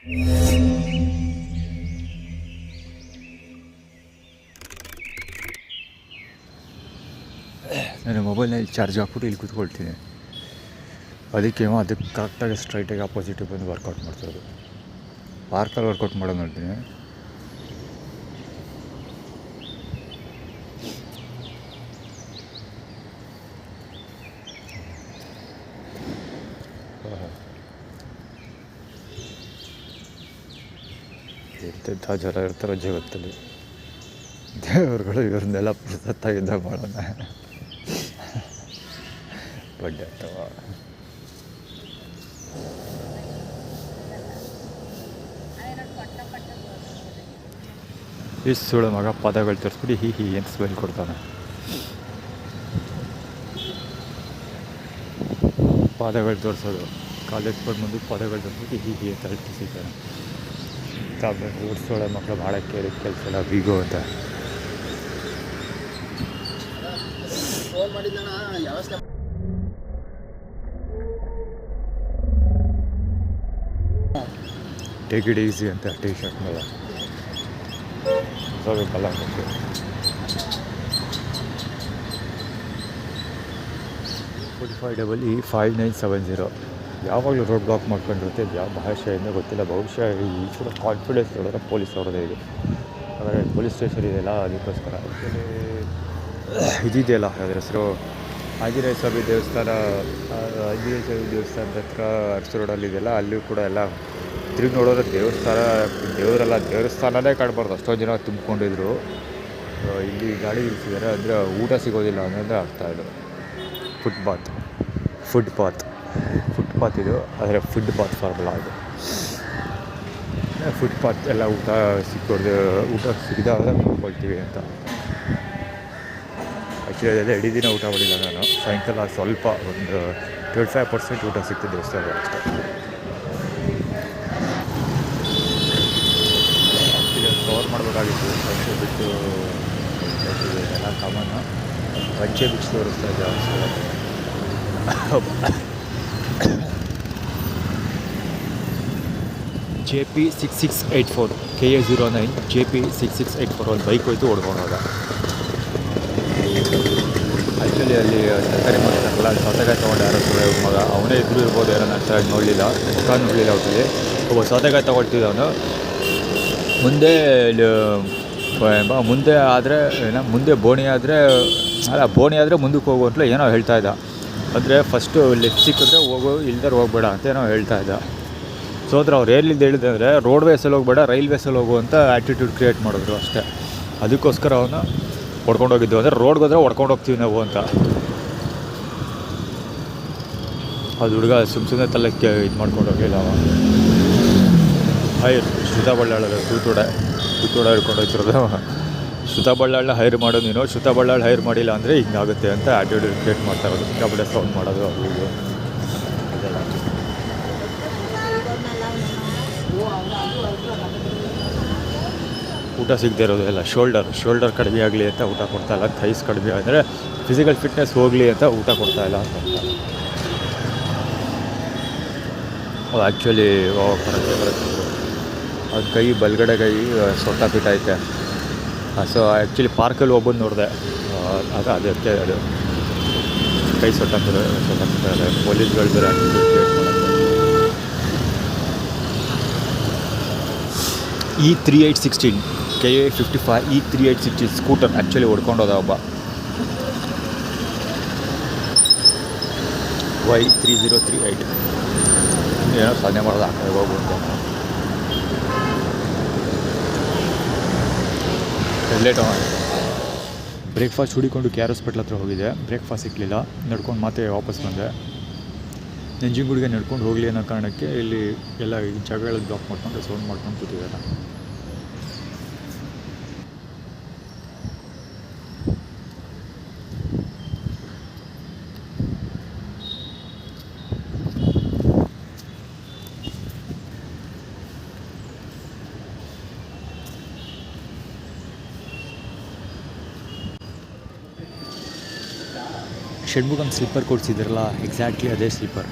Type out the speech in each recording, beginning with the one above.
ನಾನು ಮೊಬೈಲ್ನಲ್ಲಿ ಚಾರ್ಜ್ ಹಾಕ್ಬಿಟ್ಟು ಇಲ್ಲಿ ಕೂತ್ಕೊಳ್ತೀನಿ. ಅದಕ್ಕೆ ಕರೆಕ್ಟಾಗಿ ಸ್ಟ್ರೈಟಾಗಿ ಆಪೋಸಿಟಿಗೆ ಬಂದು ವರ್ಕೌಟ್ ಮಾಡ್ತಿರೋದು. ಪಾರ್ಕಲ್ಲಿ ವರ್ಕೌಟ್ ಮಾಡೋದು ನೋಡ್ತೀನಿ. ಎಂತೆಂಥ ಜನ ಇರ್ತಾರೋ ಜಗತ್ತಲ್ಲಿ. ದೇವರುಗಳು ಇವ್ರನ್ನೆಲ್ಲ ಸತ್ತಾಗಿದ್ದಾಗ ಮಾಡೋಣ ಬಡ್ಡೆ ಅಥವಾ ಇಷ್ಟು ಸುಳ್ಳು ಮಗ ಪದಗಳು ತರಿಸ್ಬಿಟ್ಟು ಹೀ ಅಂತ ಸ್ಮೆಲ್ ಕೊಡ್ತಾನೆ. ಪದಗಳು ತೋರಿಸೋದು ಕಾಲೇಜ್ ಬಂದು ಮುಂದೆ ಪದಗಳು ತರಿಸ್ಬಿಟ್ಟು ಹೀ ಅಂತ ಅಳ್ತಿಸಿದ್ದಾನೆ. ಓಡಿಸೋಳ ಮಕ್ಕಳು ಭಾಳ ಕೇಳಿದ ಕೆಲಸ ಎಲ್ಲ ಬೀಗೋ ಅಂತ. ಟೇಕ್ ಇಟ್ ಈಸಿ ಅಂತ ಟೀ ಶರ್ಟ್ ಮೇಲೆ ಹೋಗಬೇಕಲ್ಲ. 45EE5970 ಯಾವಾಗಲೂ ರೋಡ್ ಬ್ಲಾಕ್ ಮಾಡ್ಕೊಂಡಿರುತ್ತೆ. ಇದು ಯಾವ ಭಾಷೆಯಿಂದ ಗೊತ್ತಿಲ್ಲ. ಬಹುಶಃ ಈ ಕೂಡ ಕಾನ್ಫಿಡೆನ್ಸ್ ನೋಡಿದ್ರೆ ಪೊಲೀಸ್ ಅವ್ರದ್ದೇ ಇದು. ಆದರೆ ಪೊಲೀಸ್ ಸ್ಟೇಷನ್ ಇದೆಯಲ್ಲ ಅದಕ್ಕೋಸ್ಕರ. ಆ್ಯಕ್ಚುಲಿ ಇದಿದೆಯಲ್ಲ ಅದರ ಹೆಸರು ಆಂಜನೇಯ ಸ್ವಾಮಿ ದೇವಸ್ಥಾನ. ಆಂಜನೇಯ ಸ್ವಾಮಿ ದೇವಸ್ಥಾನದ ಹತ್ರ ಅರಸು ರೋಡಲ್ಲಿದೆಯಲ್ಲ, ಅಲ್ಲೂ ಕೂಡ ಎಲ್ಲ ತಿರುಗಿ ನೋಡೋದ್ರೆ ದೇವಸ್ಥಾನನೇ ಕಾಣಬಾರ್ದು, ಅಷ್ಟೊಂದು ಜನ ತುಂಬಿಕೊಂಡಿದ್ರು. ಇಲ್ಲಿ ಗಾಡಿ ಇಳಿಸಿದ್ದಾರೆ ಅಂದರೆ ಊಟ ಸಿಗೋದಿಲ್ಲ ಅನ್ನೋದೇ ಅರ್ಥ. ಇದು ಫುಟ್ಪಾತ್ ಇದು. ಆದರೆ ಫುಟ್ಪಾತ್ ಫಾರ್ಮಲ್ಲ ಇದು. ಫುಟ್ಪಾತ್ ಎಲ್ಲ ಊಟ ಸಿಕ್ಕಿದಾಗ ನೋಡ್ಕೊಳ್ತೀವಿ ಅಂತ. ಆ್ಯಕ್ಚುಲಿ ಅದೆಲ್ಲ ಇಡೀ ದಿನ ಊಟ ಮಾಡಿಲ್ಲ ನಾನು. ಸಾಯಂಕಾಲ ಸ್ವಲ್ಪ ಒಂದು 25% ಊಟ ಸಿಕ್ತು ದೇವಸ್ಥಾನ ಅಷ್ಟೇ. ಕವರ್ ಮಾಡಬೇಕಾಗಿತ್ತು. ಪಂಚೆ ಬಿಟ್ಟು ಎಲ್ಲ ಕಾಮನ್ನು ಪಂಚೆ ಬಿಟ್ಟು ತೋರಿಸ್ತಾ ಇದ್ದೆ. JP6684 KA09 JP6684 ಒಂದು ಬೈಕ್ ಹೋಯ್ತು ಓಡ್ಕೊಂಡೋದ. ಆ್ಯಕ್ಚುಲಿ ಅಲ್ಲಿ ಸರ್ಕಾರಿ ಮಾಡ್ತಾರಲ್ಲ, ಸೌತೆಕಾಯಿ ತೊಗೊಂಡು ಯಾರೋ ಸುಳ್ಳು ಮಗ ಅವನೇ ಇದ್ರೂ ಇರ್ಬೋದು, ಏನೋ ನಾನು ಸರಿಯಾಗಿ ನೋಡಲಿಲ್ಲ, ಮುಖ ನೋಡಲಿಲ್ಲ. ಅವತ್ತಿಗೆ ಒಬ್ಬ ಸೌತೆಕಾಯಿ ತೊಗೊಳ್ತಿದ್ದ ಅವನು. ಮುಂದೆ ಆದರೆ ಮುಂದೆ ಬೋಣಿ ಆದರೆ ಮುಂದಕ್ಕೆ ಹೋಗು ಅಂತಲೇ ಏನೋ ಹೇಳ್ತಾ ಇದ್ದ. ಅಂದರೆ ಫಸ್ಟು ಲೆಫ್ಟ್ ಸಿಕ್ಕಿದ್ರೆ ಹೋಗು, ಇಲ್ದಾರೆ ಹೋಗ್ಬೇಡ ಅಂತ ಏನೋ ಹೇಳ್ತಾ ಇದ್ದ. ಸೊ ಅದ್ರ ಅವ್ರು ಏನಿಂದ ಹೇಳಿದೆ ಅಂದರೆ ರೋಡ್ವೇಸಲ್ಲಿ ಹೋಗ್ಬೇಡ, ರೈಲ್ವೇಸಲ್ಲಿ ಹೋಗು ಅಂತ ಆ್ಯಟಿಟ್ಯೂಡ್ ಕ್ರಿಯೇಟ್ ಮಾಡಿದ್ರು ಅಷ್ಟೇ. ಅದಕ್ಕೋಸ್ಕರ ಅವನು ಹೊಡ್ಕೊಂಡೋಗಿದ್ದು. ಅಂದರೆ ರೋಡ್ಗೆ ಹೋದರೆ ಹೊಡ್ಕೊಂಡು ಹೋಗ್ತೀವಿ ನಾವು ಅಂತ. ಅದು ಹುಡುಗ ಸುಮ್ಮನೆ ತಲೆಕ್ಕೆ ಇದು ಮಾಡ್ಕೊಂಡು ಹೋಗಿಲ್ಲ ಅವ. ಹೈರ್ ಶ್ರುತಾ ಬಳ್ಳಾಳದ ತೂತೋಡೆ ಹಿಡ್ಕೊಂಡು ಹೋಗ್ತಿರೋದು. ಶ್ರುತಾ ಬಳ್ಳಾಳನ್ನ ಹೈರ್ ಮಾಡೋದು ನೀನು, ಶ್ರುತಾ ಬಳ್ಳಾಳ್ ಹೈರ್ ಮಾಡಿಲ್ಲ ಅಂದರೆ ಹಿಂಗಾಗುತ್ತೆ ಅಂತ ಆ್ಯಟಿಟ್ಯೂಡ್ ಕ್ರಿಯೇಟ್ ಮಾಡ್ತಾ ಇರೋದು. ಸಿಕ್ಕಾಪಟ್ಟೆ ಸೌಂಡ್ ಮಾಡೋದು ಅದು ಇದು ಅದೆಲ್ಲ. ಊಟ ಸಿಗದೆ ಇರೋದು ಎಲ್ಲ ಶೋಲ್ಡರ್ ಕಡಿಮೆ ಆಗಲಿ ಅಂತ ಊಟ ಕೊಡ್ತಾಯಿಲ್ಲ. ಥೈಸ್ ಕಡಿಮೆ ಅಂದರೆ ಫಿಸಿಕಲ್ ಫಿಟ್ನೆಸ್ ಹೋಗಲಿ ಅಂತ ಊಟ ಕೊಡ್ತಾಯಿಲ್ಲ ಅಂತ. ಅದು ಆ್ಯಕ್ಚುಲಿ ಬರುತ್ತೆ ಅದು ಕೈ ಬಲಗಡೆ ಕೈ ಸೊಟ್ಟ ಬಿಟ್ಟೈತೆ. ಸೊ ಆ್ಯಕ್ಚುಲಿ ಪಾರ್ಕಲ್ಲಿ ಒಬ್ಬಂದು ನೋಡಿದೆ, ಅದಕ್ಕೆ ಅದು ಕೈ ಸೊಟ್ಟ ಬಿಟ್ಟಿದ್ದಾರೆ. ಪೊಲೀಸ್ಗಳು ಬೇರೆ ಆ್ಯಕ್ಟಿವಿಟಿ ಕ್ರಿಯೇಟ್ ಮಾಡೋದು. E3816 KA55 E3816 scooter actually ಹೊಡ್ಕೊಂಡೋದ ಒಬ್ಬ. Y3038 ಏನೋ ಸಾಧನೆ ಮಾಡೋದು ಆ ಕಡೆ ಹೋಗುವಂತ. ಲೇಟ್ ಬ್ರೇಕ್ಫಾಸ್ಟ್ ಹುಡಿಕೊಂಡು KR ಹಾಸ್ಪಿಟ್ಲ್ ಹತ್ರ ಹೋಗಿದ್ದೆ. ಬ್ರೇಕ್ಫಾಸ್ಟ್ ಸಿಕ್ಕಲಿಲ್ಲ, ನಡ್ಕೊಂಡು ಮತ್ತೆ ವಾಪಸ್ ಬಂದೆ. ನಂಜನಗೂಡಿಗೆ ನಡ್ಕೊಂಡು ಹೋಗಲಿ ಅನ್ನೋ ಕಾರಣಕ್ಕೆ ಇಲ್ಲಿ ಎಲ್ಲ ಜಾಗಗಳಲ್ಲಿ ಬ್ಲಾಕ್ ಮಾಡ್ಕೊಂಡು ಸೌಂಡ್ ಮಾಡ್ಕೊಂಡು ಕೂತಿದ್ದಾರೆ. ಷಣ್ಮುಗಂ ಸ್ಲೀಪರ್ ಕೊಡಿಸಿದ್ರಲ್ಲ, ಎಕ್ಸಾಕ್ಟ್ಲಿ ಅದೇ ಸ್ಲೀಪರ್.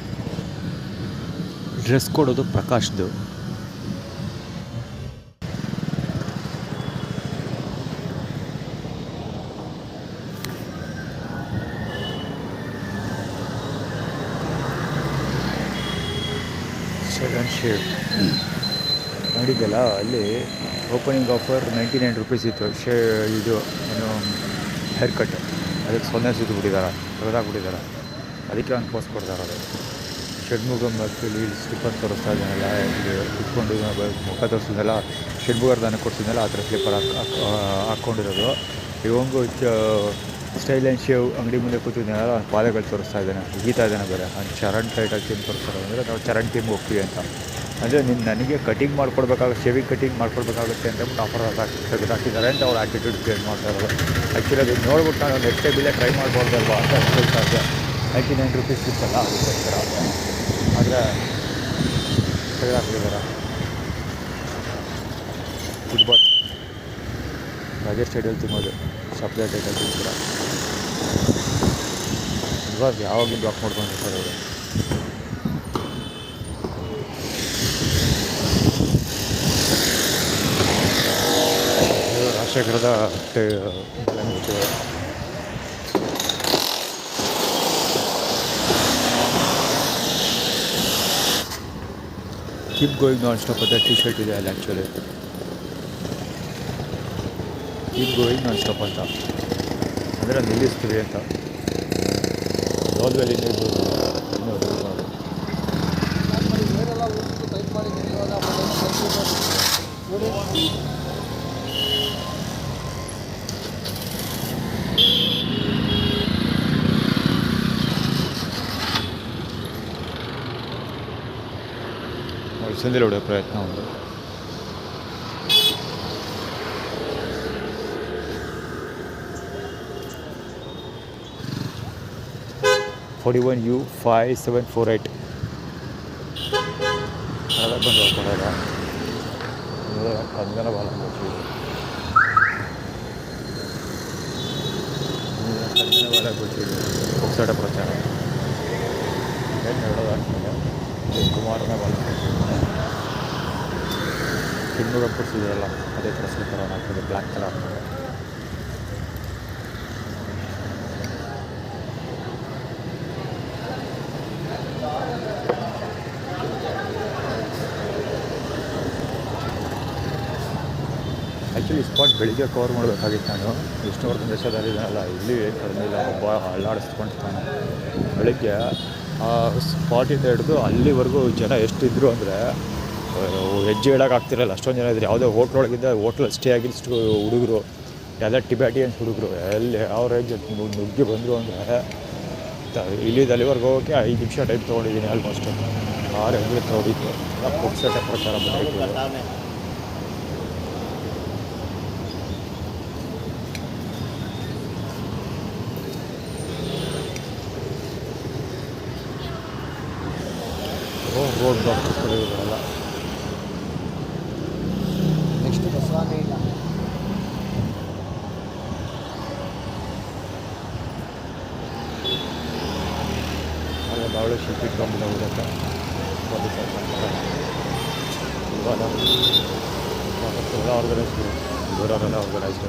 ಡ್ರೆಸ್ ಕೊಡೋದು ಪ್ರಕಾಶ್ದು. ಸೆಕೆಂಡ್ ಶೇವ್ ನೋಡಿದ್ದಲ್ಲ, ಅಲ್ಲಿ ಓಪನಿಂಗ್ ಆಫರ್ 99 ರುಪೀಸ್ ಇತ್ತು. ಇದು ಏನು ಹೇರ್ ಕಟ್, ಅದಕ್ಕೆ 0 ಸಿಕ್ಕಿಬಿಟ್ಟಿದ್ದಾರೆ, ತೆಗೆದಾಕ್ಬಿಟ್ಟಿದ್ದಾರೆ. ಅದಕ್ಕೆ ಒಂದು ಪೋಸ್ಟ್ ಕೊಡ್ತಾರೆ. ಅದು ಷಣ್ಮುಗಂ ಮತ್ತು ಇಲ್ಲಿ ಸ್ಲಿಪ್ಪರ್ ತೋರಿಸ್ತಾ ಇದ್ದಾನಲ್ಲ, ಇಲ್ಲಿ ಕುತ್ಕೊಂಡು ಮುಖ ತೋರಿಸಿದ್ನಲ್ಲ, ಷಣ್ಮುಗರ್ದಾನ ಕೊಡ್ತಿದ್ನಲ್ಲ, ಆ ಥರ ಸ್ಲಿಪ್ಪರ್ ಹಾಕ್ಕೊಂಡಿರೋದು. ಇವಂಗೂ ಸ್ಟೈಲ್ ಆ್ಯಂಡ್ ಶೇವ್ ಅಂಗಡಿ ಮುಂದೆ ಕೂತಿದ್ದಾನಲ್ಲ, ಪಾದಗಳು ತೋರಿಸ್ತಾ ಇದ್ದಾನೆ, ಗೀತಾ ಇದ್ದಾನೆ ಬೇರೆ. ಅವ್ನು ಚರಣ್ ಟೈಟಾಗಿ ಟೀಮ್ ತೋರಿಸ್ತಾರೆ ಅಂದರೆ ನಾವು ಚರಣ್ ಟೀಮ್ ಹೋಗ್ತೀವಿ ಅಂತ. ಅಂದರೆ ನನಗೆ ಕಟಿಂಗ್ ಮಾಡ್ಕೊಡ್ಬೇಕಾಗುತ್ತೆ, ಶೇವಿಂಗ್ ಕಟಿಂಗ್ ಮಾಡ್ಕೊಡ್ಬೇಕಾಗುತ್ತೆ ಅಂತ ಆಫರ್ ತೆಗೆದಾಕಿದ್ದಾರೆ ಅಂತ ಅವ್ರು ಆ್ಯಟಿಟ್ಯೂಡ್ ಕ್ರಿಯೇಟ್ ಮಾಡ್ತಾ ಇರೋದು. ಆ್ಯಕ್ಚುಲಿ ಅದು ನೋಡ್ಬಿಟ್ಟು ನಾನು ನೆಕ್ಸ್ಟ್ ಟೈಮ್ ಇಲ್ಲೇ ಟ್ರೈ ಮಾಡ್ಬೋದಲ್ವಾ ಅಂತ ಹೇಳ್ತಾ ಇದ್ದೆ. 99 ರುಪೀಸ್ ಇತ್ತಲ್ಲ ಅದಕ್ಕೋಸ್ಕರ, ಆದರೆ ತೆಗೆದಾಕಿದ್ದಾರೆ. ಫುಟ್ಬಾಲ್ ರಾಜೇಶ್ ಸ್ಟೇಡಿಯಲ್ ತುಂಬೋದು, ಶಬ್ದ ಟೈಟಲ್ ತುಂಬಿರ ಇವಾಗ ಯಾವಾಗಲೂ ಬ್ಲಾಕ್ ಮಾಡ್ಕೊಂಡಿರ್ತಾರೆ ಅವರು. ರಾಜಶೇಖರದ ಕೀಪ್ ಗೋಯಿಂಗ್ ನಾನ್ ಸ್ಟಾಪ್ ಅಂತ ಟಿ ಶರ್ಟ್ ಇದೆ ಅಲ್ಲಿ. Actually keep going non stop ಅಂತ ಅಂದರೆ ನಿಲ್ಲಿಸ್ತೀವಿ ಅಂತ. ರೋಲ್ವೆಲ್ ಇನ್ನೂ ಸಂದಿಲ್ ಹೊಡೆಯೋ ಪ್ರಯತ್ನ ಒಂದು. U5748 ಅದಾಗ ಬಂದು ಹೋಗ್ತಾಗ ಕನ್ನಡ ಭಾಳ ಗೊತ್ತಿದೆ ಹೊಸಡ ಪ್ರಚಾರ ಏನು ಹೇಳೋದಾಗ್ತದೆ. ಕುಮಾರನ ಭಾಳ ಷಣ್ಮುಗ ಕೊಡ್ಸಿದೆಯಲ್ಲ ಅದೇ ಥರ ಸ್ಲಿಪ್ಪರ್ ಆಗ್ತದೆ, ಬ್ಲ್ಯಾಕ್ ಕಲರ್. ಆ್ಯಕ್ಚುಲಿ ಸ್ಪಾಟ್ ಬೆಳಿಗ್ಗೆ ಕವರ್ ಮಾಡಬೇಕಾಗಿತ್ತು. ನಾನು ವಿಷ್ಣುವರ್ಧನ್ ದೇಶದಲ್ಲಿದ್ದಾನಲ್ಲ, ಇಲ್ಲಿ ಕಡಿಮೆ ಇಲ್ಲ, ಒಬ್ಬ ಅಳ್ಳಾಡಿಸ್ಕೊಳ್ತಾನೆ. ಬೆಳಿಗ್ಗೆ ಆ ಸ್ಪಾಟಿಂದ ಹಿಡಿದು ಅಲ್ಲಿವರೆಗೂ ಜನ ಎಷ್ಟಿದ್ರು ಅಂದರೆ ಹೆಜ್ಜೆ ಇಡೋಕ್ಕಾಗ್ತಿರಲ್ಲ, ಅಷ್ಟೊಂದು ಜನ ಇದ್ರು. ಯಾವುದೋ ಹೋಟ್ಲೊಳಗಿಂದ ಹೋಟ್ಲಲ್ಲಿ ಸ್ಟೇ ಆಗಿಷ್ಟು ಹುಡುಗರು, ಯಾವುದೋ ಟಿಬ್ಯಾಟಿಯನ್ಸ್ ಹುಡುಗರು ಎಲ್ಲಿ ಯಾವ ರೇಂಜ್ ನುಗ್ಗಿ ಬಂದರು ಅಂದರೆ ಇಲ್ಲಿದ್ದು ಅಲ್ಲಿವರೆಗೂ ಹೋಗೋಕ್ಕೆ 5 ನಿಮಿಷ ಟೈಮ್ ತೊಗೊಂಡಿದ್ದೀನಿ. ಆಲ್ಮೋಸ್ಟ್ 6 ಗಂಟೆ ತೊಗೊಂಡಿದ್ದು. ಪುಕ್ಸಟ ಪ್ರಚಾರ ಬಂದಿತ್ತು. ರೋಡ್ ಬ್ಲಾಕ್ ಇರೋಲ್ಲ. ನೆಕ್ಸ್ಟ್ ದಸರಾನೇ ಇಲ್ಲ. ಹಾಗೆ ಬಾವಳೆ ಶಿಲ್ಪಿ ಇಟ್ಕೊಂಡ್ಬಿಟ್ಟು ಹೋಗುತ್ತೆ. ಇವಾಗ ಎಲ್ಲ ಆರ್ಗನೈಸ್ಡ್, ಬೇರೆಯವರೆಲ್ಲ ಆರ್ಗನೈಸ್ಡ್.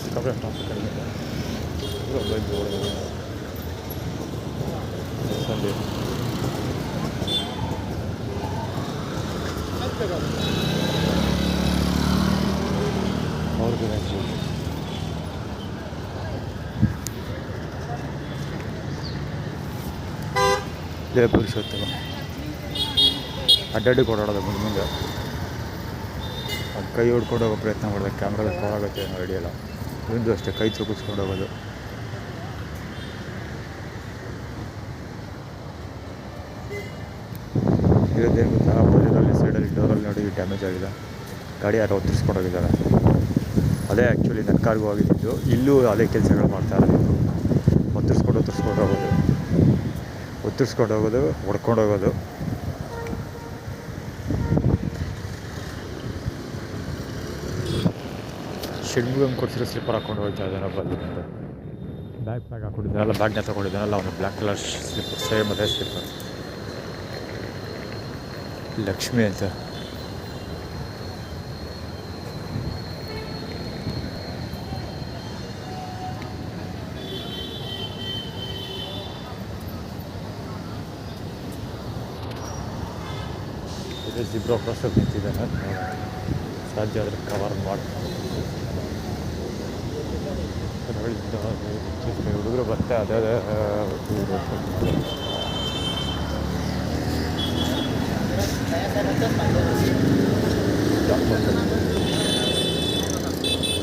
ಸಿಕ್ಕಾಪಟ್ಟೆ ಟ್ರಾಫಿಕ್ ಕಡಿಮೆ ಇದೆ. ಸಂಡೇ ಅವ್ರಿಗೆ ಇದೇ ಪುರುಷೋತ್ತಮ ಅಡ್ಡಾಡಿ ಓಡಾಡೋದು ಮುಂದೆ ಅದು ಕೈ ಹೊಡ್ಕೊಂಡು ಹೋಗೋ ಪ್ರಯತ್ನ ಮಾಡಿದೆ. ಕ್ಯಾಮ್ರಾದ ಕವರ್ ಆಗುತ್ತೆ ಏನೋ ಐಡಿಯಾ ಇಲ್ಲ. ಇಂದು ಅಷ್ಟೇ ಕೈ ಚುಕ್ಕಿಸ್ಕೊಂಡು ಹೋಗೋದು. ಇರೋದೇನು ಗೊತ್ತಾ, ಬರೀರಲ್ಲಿ ಸೈಡಲ್ಲಿ ಡೋರಲ್ಲಿ ನೋಡಿ ಡ್ಯಾಮೇಜ್ ಆಗಿದೆ. ಗಾಡಿ ಯಾರೋ ಒತ್ತಿಸ್ಕೊಂಡು ಹೋಗಿದ್ದಾರೆ. ಅದೇ ಆ್ಯಕ್ಚುಲಿ ನನ್ನ ಕಾರ್ಗೂ ಆಗಿದ್ದು. ಇಲ್ಲೂ ಅದೇ ಕೆಲಸಗಳು ಮಾಡ್ತಾ ಇರೋದು. ಒತ್ತಿಸ್ಕೊಂಡು ಹೋಗೋದು. ಉತ್ತರಿಸ್ಕೊಂಡು ಹೋಗೋದು, ಹೊಡ್ಕೊಂಡು ಹೋಗೋದು. ಷಣ್ಮುಗಮ್ ಕೊಡ್ಸಿರೋ ಸ್ಲಿಪ್ಪರ್ ಹಾಕ್ಕೊಂಡು ಹೋಗ್ತಾ ಇದ್ದಾನೆ ಬಂದು. ಬ್ಯಾಗ್ ಹಾಕ್ಕೊಂಡಿದ್ದಾನಲ್ಲ, ಬ್ಯಾಗ್ನ ತೊಗೊಂಡಿದ್ದಾನಲ್ಲ ಅವನು ಬ್ಲ್ಯಾಕ್ ಕಲರ್ ಸ್ಲಿಪ್ಪರ್, ಸೇಮ್ ಅದೇ ಸ್ಲಿಪ್ಪರ್. ಲಕ್ಷ್ಮಿ ಅಂತ. ಜಿಬ್ರೋ ಕ್ರಾಸಲ್ಲಿ ನಿಂತಿದ್ದಾನೆ, ಸಾಧ್ಯ ಆದರೆ ಕವರ್ ಮಾಡ್ಕೊಂಡು ಹುಡುಗರು ಬರ್ತಾ ಅದೇ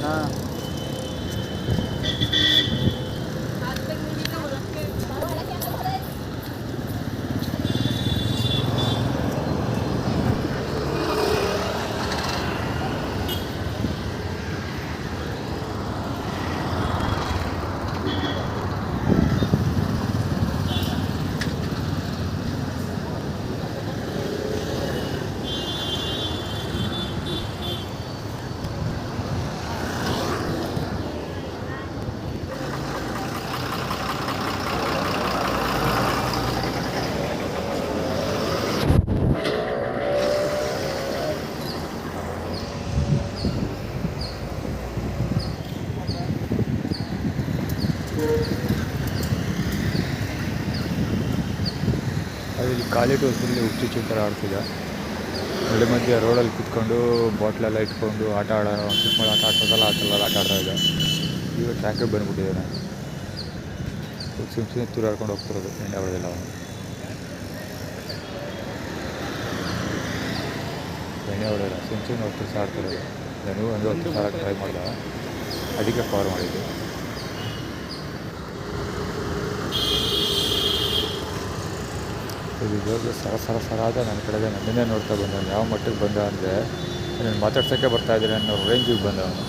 ಹಾಂ. ಅಲ್ಲಿ ಖಾಲಿ ಟೋಸಲ್ಲಿ ಹುಚ್ಚು ಥರ ಆಡ್ತಿದ್ದ. ಒಳ್ಳೆ ಮಧ್ಯೆ ರೋಡಲ್ಲಿ ಕುತ್ಕೊಂಡು ಬಾಟ್ಲೆಲ್ಲ ಇಟ್ಕೊಂಡು ಆಟ ಚಿಕ್ಕ ಮಳೆ ಆಟ ಆಡ್ಸೋದಲ್ಲ ಆ ಥರ ಆಟ ಆಡ್ತಾ ಇದ್ದ. ಈಗ ಟ್ರ್ಯಾಕಿಗೆ ಬಂದುಬಿಟ್ಟಿದ್ದಾನೆ. ಸುಮ್ಮನೆ ತೂರಾಡ್ಕೊಂಡು ಹೋಗ್ತಿರೋದು, ಎಣ್ಣೆ ಹೊಡೆದಿಲ್ಲ ಅವನು. ಎಣ್ಣೆ ಹೊಡೆಯಲ್ಲ, ಸುಮ್ಮನೆ ಹೊತ್ತು ಆಡ್ತಿರೋದು. ನಾನು ಒಂದು 10 ಸಾವಿರ ಟ್ರೈ ಮಾಡಿದೆ, ಅದಕ್ಕೆ ಕವರ್ ಮಾಡಿದ್ದೆ. ಇದು ಸರ ಆದ ನನ್ನ ಕಡೆಗೆ ನನ್ನನ್ನೇ ನೋಡ್ತಾ ಬಂದ. ಯಾವ ಮಟ್ಟಿಗೆ ಬಂದ ಅಂದರೆ ನಾನು ಮಾತಾಡ್ಸೋಕ್ಕೆ ಬರ್ತಾಯಿದ್ದೀನಿ ಅನ್ನೋ ರೇಂಜಿಗೆ ಬಂದ ಅವನು.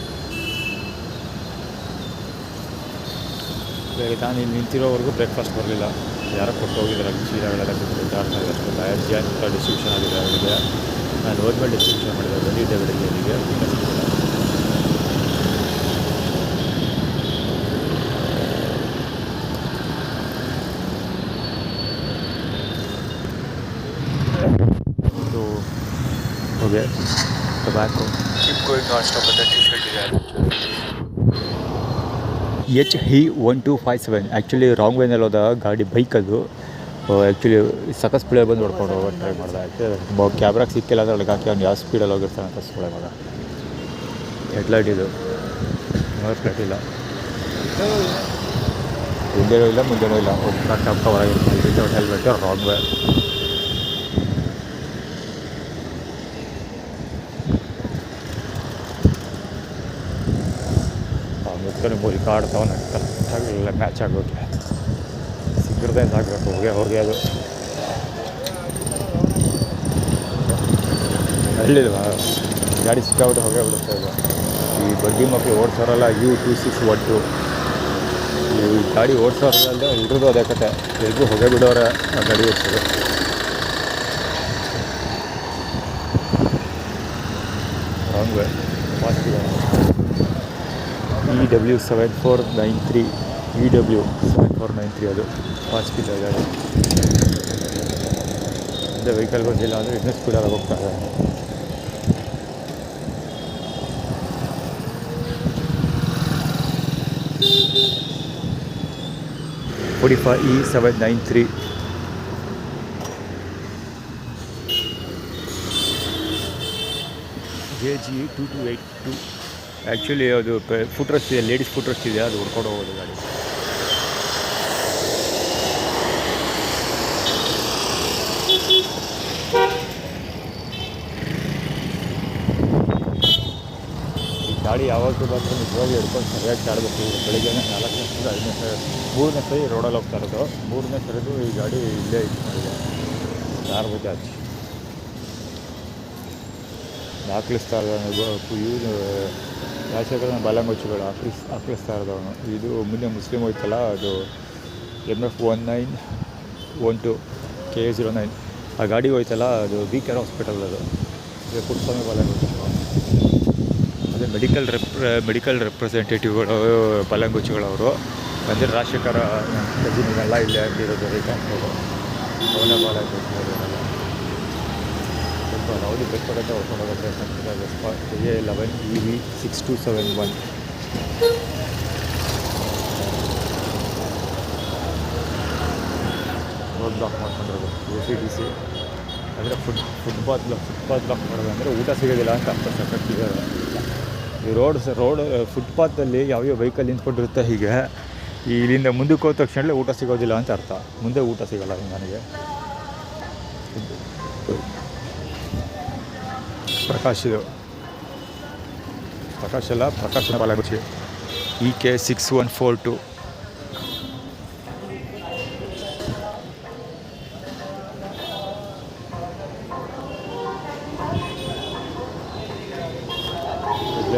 ಬೇಗ ನಾನು ಇಲ್ಲಿ ನಿಂತಿರೋವರೆಗೂ ಬ್ರೇಕ್ಫಾಸ್ಟ್ ಬರಲಿಲ್ಲ. ಯಾರೋ ಕೊಟ್ಟು ಹೋಗಿದ್ದಾರೆ, ಚೀಲಗಳೆಲ್ಲ ಕೊಟ್ಟು ಜಾಡ್ತಾ ಇದೆ. ಅಷ್ಟೊಂದು ISGN ಅಂತ ಡಿಸ್ಟ್ರಿಬ್ಯೂಷನ್ ಆಗಿದೆ ಅವರಿಗೆ. ನಾನು ಹೋದ್ಮೇಲೆ ಡಿಸ್ಟ್ರಿಬ್ಯೂಷನ್ ಮಾಡಿದೆ, ಬಂದಿದ್ದೆ ಬೆಳಿಗ್ಗೆ ಇಲ್ಲಿಗೆ. ಹೋಗಿ tobacco keep going non stop ಅಂತ ಟಿ ಶರ್ಟ್ ಇದೆ. HE1257 ಆ್ಯಕ್ಚುಲಿ ರಾಂಗ್ ವೇನಲ್ಲಿ ಹೋದ ಗಾಡಿ, ಬೈಕ್ ಅದು. ಆ್ಯಕ್ಚುಲಿ ಸಖತ್ ಸ್ಪೀಡಲ್ಲಿ ಬಂದು ಹೊಡ್ಕೊಂಡು ಹೋಗೋದು ಟ್ರೈ ಮಾಡಿದೆ. ತುಂಬ ಕ್ಯಾಮ್ರಾಗೆ ಸಿಕ್ಕಿಲ್ಲ ಅಂದರೆ ಒಳಗೆ ಹಾಕಿ ಅವ್ನು ಯಾವ ಸ್ಪೀಡಲ್ಲಿ ಹೋಗಿರ್ತಾನೆ ಅಂತ ಸ್ಪೀಡ್ ಮಗ. ಹೆಡ್ಲೈಟ್ ಇದು, ಪ್ಲೇಟ್ ಇಲ್ಲ, ಹಿಂದೆನೂ ಇಲ್ಲ ಮುಂದೆನೂ ಇಲ್ಲ, ಒಂದು ಟಪ್ ಹೊರಗಿರ್ತಾರೆ. Without helmet wrong way. ಮೂಲಿ ಕಾಡ್ತಾವನ್ನ ಕರೆಕ್ಟಾಗಿಲ್ಲ, ಮ್ಯಾಚ್ ಆಗೋಕೆ ಸಿಗ್ರದೇ ಸಾಕಬೇಕು. ಹೋಗಿ ಅದು ಹಳ್ಳಿಲ್ವಾ, ಗಾಡಿ ಸಿಕ್ಕಾಬಿಟ್ಟು ಹೋಗೇ ಬಿಡುತ್ತೆ. ಈಗ ಈ ಬಡ್ಡಿ ಮಕ್ಕಳು ಓಡಿಸೋರಲ್ಲ, U2612 ಈ ಗಾಡಿ ಓಡಿಸೋರಲ್ಲದೆ ಎಲ್ರಿಗೂ ಅದೇ ಕತೆ. ಎಲ್ರಿಗೂ ಹೊಗೆ ಬಿಡೋರೆ ಆ ಗಾಡಿ ಓಡಿಸೋದು. ರಾಂಗ್ ವೇ, ಫಾಸ್ಟ್ ಇದೆ. EW7493 ಅದು ಫಾಸ್ಟ್ ಸ್ಪೀಡ್ ಗಾಡಿ. ಅದೇ ವೆಹಿಕಲ್ ಗೊತ್ತಿಲ್ಲ ಅಂದರೆ ಇನ್ನೂ ಸ್ಪೀಡಾಗಿ ಹೋಗ್ತಾರೆ. E793 JG2282 ಆ್ಯಕ್ಚುಲಿ ಅದು ಫುಟ್ರೆಸ್ಟ್ ಇದೆ, ಲೇಡೀಸ್ ಫುಟ್ರೆಸ್ಟ್ ಇದೆ, ಅದು ಹೊಡ್ಕೊಂಡು ಹೋಗೋದು ಗಾಡಿ. ಈ ಗಾಡಿ ಯಾವಾಗಲೂ ಬಂದರೆ ನಿಜವಾಗಿ ಹಿಡ್ಕೊಂಡು ಸರಿಯಾಗಿ ಚಾಡಬೇಕು. ಬೆಳಿಗ್ಗೆ 4ನೇ ಸರಿ 5ನೇ ಸರಿ 3ನೇ ಸರಿ ರೋಡಲ್ಲಿ ಹೋಗ್ತಾ ಇರೋದು. 3ನೇ ಸರಿದು ಈ ಗಾಡಿ ಇಲ್ಲೇ ಇಟ್ಟು ಮಾಡಿದೆ, ಯಾರು ಜಾಸ್ತಿ ಹಾಕ್ಲಿಸ್ತಾ ಇರೋದು. ಇವರು ಯಾಚಕರನ್ನ ಬಾಲಂಗೊಚ್ಚುಗಳು ಹಾಕ್ಲಿಸ್ತಾ ಇರೋದವನು. ಇದು ಮುಂದೆ ಮುಸ್ಲಿಮ್ ಹೋಯ್ತಲ್ಲ, ಅದು MF19 12 KA09. ಆ ಗಾಡಿ ಹೋಯ್ತಲ್ಲ ಅದು BKR ಹಾಸ್ಪಿಟಲ್ ಅದು ಪುಟ್ಟಸ್ವಾಮಿ ಬಾಲಂಗುಚ್ಚು. ಅದೇ ಮೆಡಿಕಲ್ ರೆಪ್ರೆಸೆಂಟೇಟಿವ್ಗಳು ಬಾಲಂಗುಚ್ಚುಗಳವರು ಅಂದರೆ ರಾಜಶೇಖರ ಕಜಿನಿಗೆಲ್ಲ ಇಲ್ಲೇ ಆಗಿರೋದು ರೈತಾಂತರು ಅವನೇ ಬಾಲಂಗುಚ್ಚುಗಳೆಲ್ಲ ಸ್ವಲ್ಪ ರೌಡಿ ಬೆಟ್ಟಗಟ್ಟೆ ಹೊಡ್ಕೊಂಡು ಹೋಗೋ ಪ್ರಯತ್ನ KA11 EV 6271. ರೋಡ್ ಬ್ಲಾಕ್ ಮಾಡ್ಕೊಂಡಿರೋದು OCDC ಅಂದರೆ ಫುಟ್ಪಾತ್ ಬ್ಲಾಕ್ ಮಾಡೋದು ಅಂದರೆ ಊಟ ಸಿಗೋದಿಲ್ಲ ಅಂತ ಅರ್ಥ. ಸಕ್ಕತ್ತಿದ್ದಾರೆ ಈ ರೋಡ್ ಫುಟ್ಪಾತಲ್ಲಿ ಯಾವ್ಯಾವ ವೆಹಿಕಲ್ ನಿಂತ್ಕೊಂಡಿರುತ್ತೆ ಹೀಗೆ ಇಲ್ಲಿಂದ ಮುಂದಕ್ಕೆ ಹೋದ ತಕ್ಷಣ ಊಟ ಸಿಗೋದಿಲ್ಲ ಅಂತ ಅರ್ಥ. ಮುಂದೆ ಊಟ ಸಿಗೋಲ್ಲ ನನಗೆ. ಪ್ರಕಾಶ್ ಅಲ್ಲ ಪ್ರಕಾಶನ ಬಾಲಗುಚ್ಚಿ EK 6142.